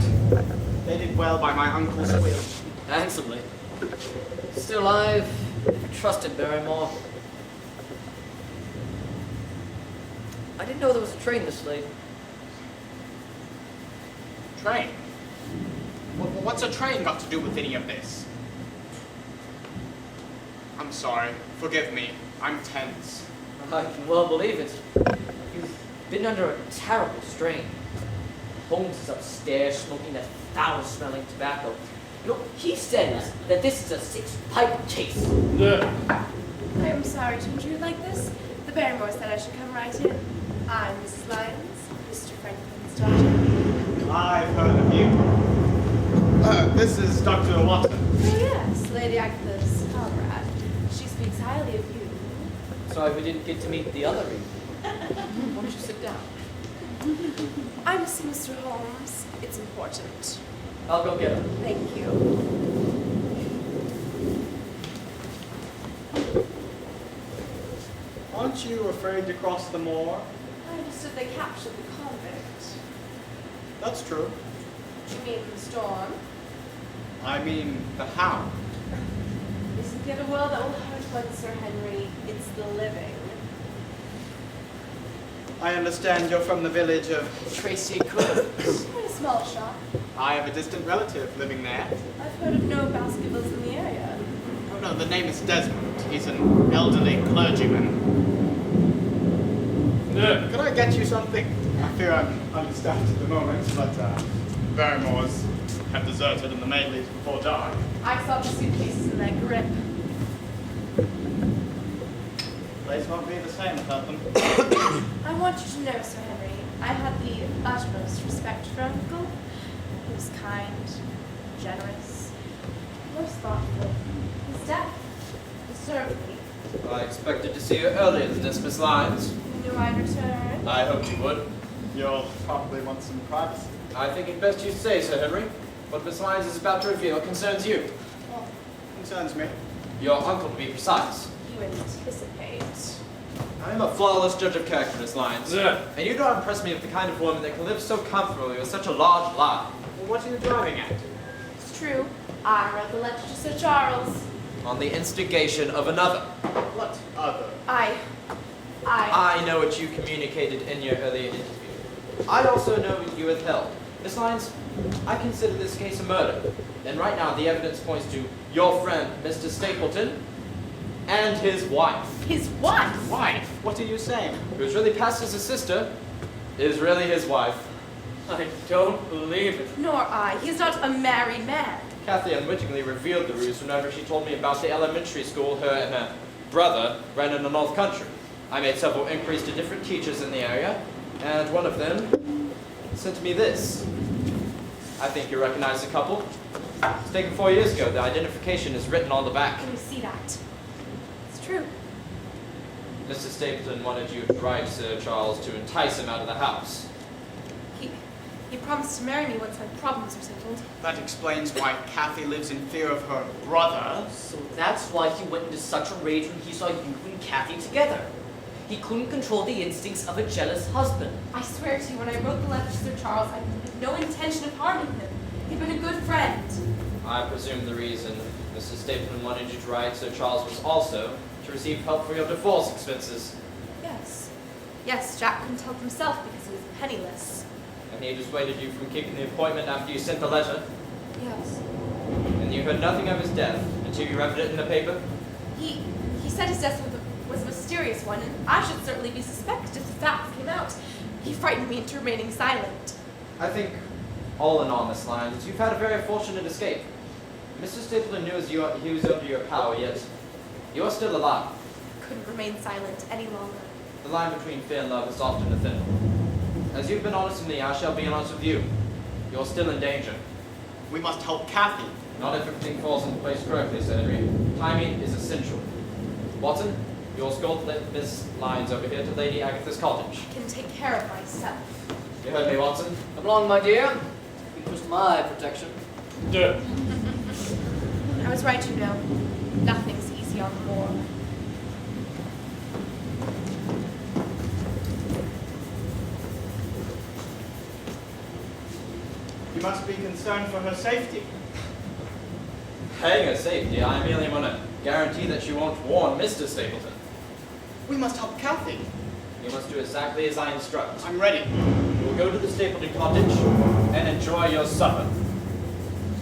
H: They did well by my uncle's will.
D: Handsomely. Still, I've trusted Barrymore. I didn't know there was a train this late.
H: Train? What's a train got to do with any of this? I'm sorry. Forgive me. I'm tense.
D: I can well believe it. You've been under a terrible strain. Holmes is upstairs smoking that foul-smelling tobacco. You know, he says that this is a six-pipe case.
K: There.
C: I am sorry to intrude like this. The Barrymore said I should come right in. I'm Mrs. Lyons, Mr. Franklin's daughter.
H: I've heard of you. This is Dr. Watson.
C: Oh yes, Lady Agatha's comrade. She speaks highly of you.
D: Sorry we didn't get to meet the other evening. Why don't you sit down?
C: I must see Mr. Holmes. It's important.
D: I'll go get him.
C: Thank you.
H: Aren't you afraid to cross the moor?
C: I understood they captured the convict.
H: That's true.
C: Do you mean the storm?
H: I mean the Hound.
C: Isn't it a world that will hurt one, Sir Henry? It's the living.
H: I understand you're from the village of...
D: Tracy Coons.
C: Quite a small shop.
H: I have a distant relative living there.
C: I've heard of no Baskervilles in the area.
H: Oh no, the name is Desmond. He's an elderly clergyman.
K: There.
H: Could I get you something? I fear I'm understaffed at the moment, but Barrymores have deserted and the maid leaves before dark.
C: I saw the suitcases in their grip.
H: Place won't be the same without them.
C: I want you to know, Sir Henry, I had the utmost respect for Uncle. He was kind, generous, most thoughtful. His death disturbed me.
E: I expected to see you earlier than this, Miss Lyons.
C: Knew I'd return.
E: I hoped you would.
H: You'll probably want some privacy.
E: I think it best you say, Sir Henry. What Miss Lyons is about to reveal concerns you.
H: Well, concerns me.
E: Your uncle, to be precise.
C: You anticipate.
E: I am a flawless judge of character, Miss Lyons. And you don't impress me with the kind of woman that can live so comfortably with such a large lie.
H: Well, what are you driving at?
K: It's true. I wrote the letter to Sir Charles.
E: On the instigation of another.
H: What other?
E: I know what you communicated in your earlier interview. I also know what you withheld. Miss Lyons, I consider this case a murder. And right now the evidence points to your friend, Mr. Stapleton, and his wife.
K: His wife?
H: Wife? What are you saying?
E: Who's really passed as a sister, is really his wife.
D: I don't believe it.
K: Nor I. He's not a married man.
E: Kathy unwittingly revealed the ruse whenever she told me about the elementary school her and her brother ran in the North Country. I made several inquiries to different teachers in the area, and one of them sent me this. I think you recognize the couple. It's taken 4 years ago. The identification is written on the back.
K: Can you see that? It's true.
E: Mr. Stapleton wanted you to write Sir Charles to entice him out of the house.
K: He promised to marry me once my problems were settled.
H: That explains why Kathy lives in fear of her brother.
D: So that's why he went into such a rage when he saw you and Kathy together. He couldn't control the instincts of a jealous husband.
K: I swear to you, when I wrote the letter to Sir Charles, I had no intention of harming him. He'd been a good friend.
E: I presume the reason Mr. Stapleton wanted you to write Sir Charles was also to receive help for your divorce expenses.
K: Yes. Yes, Jacques couldn't help himself because he was penniless.
E: And he dissuaded you from keeping the appointment after you sent the letter.
K: Yes.
E: And you heard nothing of his death until you read it in the paper?
K: He said his death was a mysterious one, and I should certainly be suspected if the facts came out. He frightened me into remaining silent.
E: I think, all in all, Miss Lyons, you've had a very fortunate escape. Mr. Stapleton knew he was under your power, yet you're still alive.
K: Couldn't remain silent any longer.
E: The line between fear and love is often a thin one. As you've been honest with me, I shall be honest with you. You're still in danger.
H: We must help Kathy.
E: Not if everything falls into place correctly, Sir Henry. Timing is essential. Watson, you'll escort Miss Lyons over here to Lady Agatha's cottage.
K: I can take care of myself.
E: You heard me, Watson?
D: Come along, my dear. You trust my protection.
K: I was right, you know. Nothing's easy on the moor.
H: You must be concerned for her safety.
E: Paying her safety, I merely want to guarantee that she won't warn Mr. Stapleton.
H: We must help Kathy.
E: You must do exactly as I instruct.
H: I'm ready.
E: You will go to the Stapleton cottage and enjoy your supper.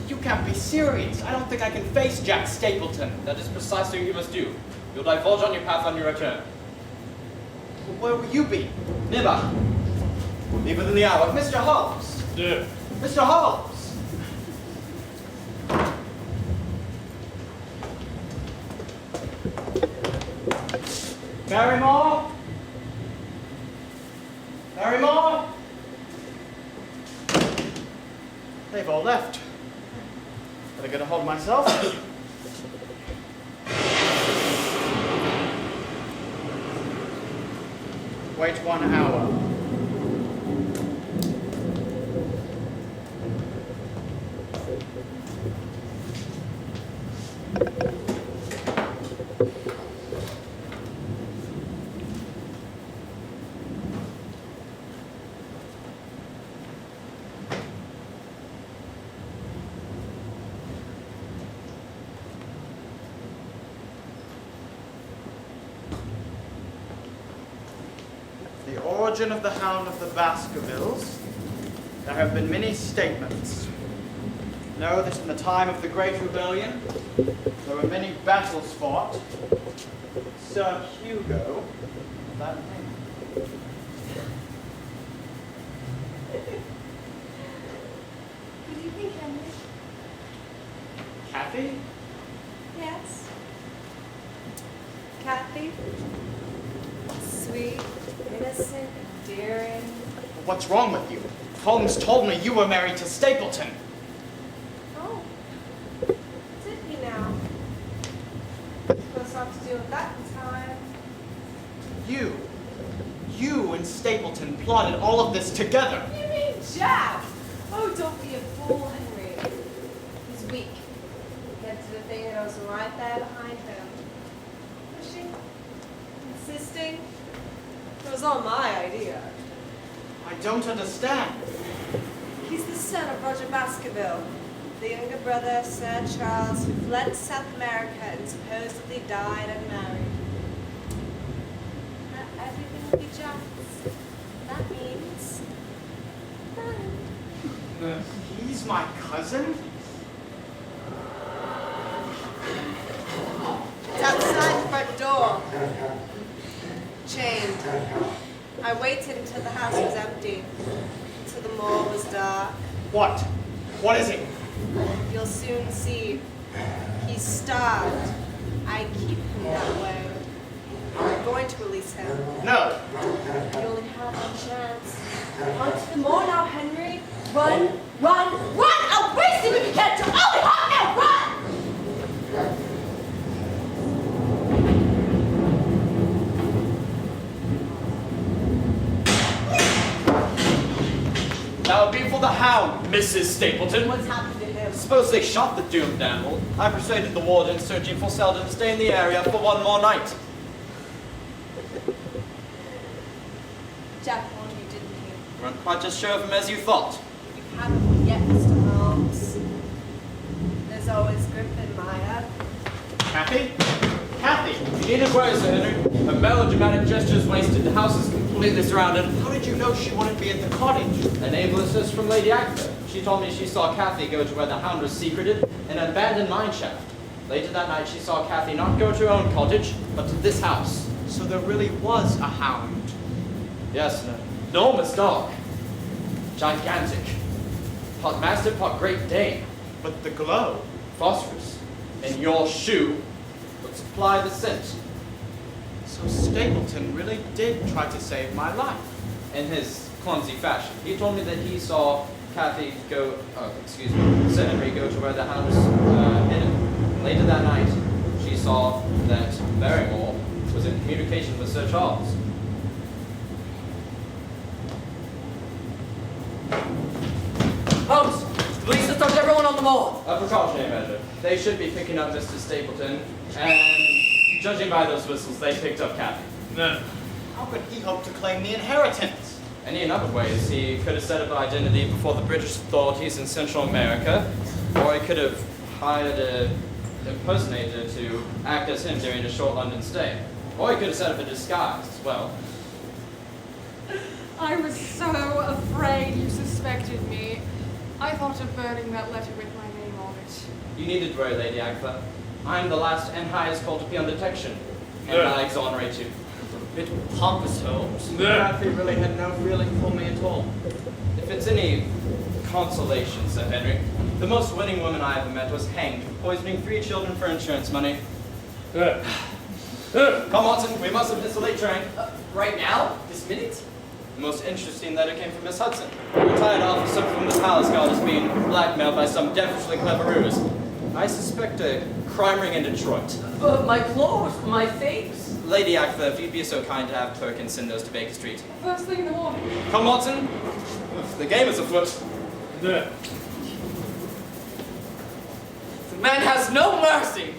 H: You can't be serious. I don't think I can face Jack Stapleton.
E: That is precisely what you must do. You'll divulge on your path on your return.
H: Where will you be?
E: Nearby. We'll be within the hour. Mr. Holmes! Mr. Holmes!
H: Barrymore? Barrymore? They've all left. Better get a hold of myself. Wait 1 hour. The origin of the Hound of the Baskervilles. There have been many statements. Know that in the time of the Great Rebellion, there were many battles fought. Sir Hugo, that name.
C: Good evening, Henry.
H: Kathy?
C: Yes. Kathy. Sweet, innocent, endearing.
H: What's wrong with you? Holmes told me you were married to Stapleton.
C: Oh. Did he now? Supposed to have to deal with that in time.
H: You and Stapleton plotted all of this together.
C: You mean Jack? Oh, don't be a fool, Henry. He's weak. Get to the thing that was right there behind him. Was she? Assisting? It was all my idea.
H: I don't understand.
C: He's the son of Roger Baskerville, the younger brother of Sir Charles, who fled to South America and supposedly died unmarried. Not everything will be Jacques. That means...
H: He's my cousin?
C: It's outside the front door. Chained. I waited until the house was empty, until the moor was dark.
H: What? What is it?
C: You'll soon see. He's starved. I keep him that way. I'm going to release him.
H: No.
C: You only have one chance. Onto the moor now, Henry. Run, run, run! I'll race him if you can't. Only hop now, run!
E: That would be for the Hound, Mrs. Stapleton.
C: What's happened to him?
E: Suppose they shot the doomed animal. I persuaded the warden searching for Selden to stay in the area for one more night.
C: Jack warned you, didn't he?
E: You weren't quite as sure of him as you thought.
C: You haven't yet, Mr. Holmes. There's always Griffin, Maya.
H: Kathy? Kathy!
E: You needn't worry, Sir Henry. Her melodramatic gestures wasted. The house is completely surrounded.
H: How did you know she wouldn't be at the cottage?
E: An able assist from Lady Agatha. She told me she saw Kathy go to where the Hound was secreted in an abandoned mine shaft. Later that night, she saw Kathy not go to her own cottage, but to this house.
H: So there really was a Hound.
E: Yes, an enormous dog. Gigantic. Part mastiff, part Great Dane.
H: But the glow.
E: Phosphorus. In your shoe would supply the scent.
H: So Stapleton really did try to save my life.
E: In his clumsy fashion. He told me that he saw Kathy go, Sir Henry go to where the Hound was hidden. Later that night, she saw that Barrymore was in communication with Sir Charles.
D: Holmes, police have stopped everyone on the moor.
E: A precautionary measure. They should be picking up Mr. Stapleton, and judging by those whistles, they picked up Kathy.
H: No. How could he hope to claim the inheritance?
E: Any number of ways. He could have set up identity before the British authorities in Central America, or he could have hired an impersonator to act as him during a short London stay. Or he could have set up a disguise as well.
B: I was so afraid you suspected me. I thought of burning that letter with my name on it.
E: You needed worry, Lady Agatha. I'm the last and highest call to be on detection, and I exonerate you.
D: A bit pompous, Holmes.
E: Kathy really had no feeling for me at all. If it's any consolation, Sir Henry, the most winning woman I ever met was hanged for poisoning 3 children for insurance money. Come, Watson, we must have missed a late train.
D: Right now? This minute?
E: The most interesting letter came from Miss Hudson. A retired officer from the Palace Guard is being blackmailed by some devilishly clever ruse. I suspect a crime ring in Detroit.
D: My clothes, my things.
E: Lady Agatha, if you'd be so kind to have Perkins send those to Baker Street.
B: First thing in the morning.
E: Come, Watson. The game is afoot.
D: The man has no mercy.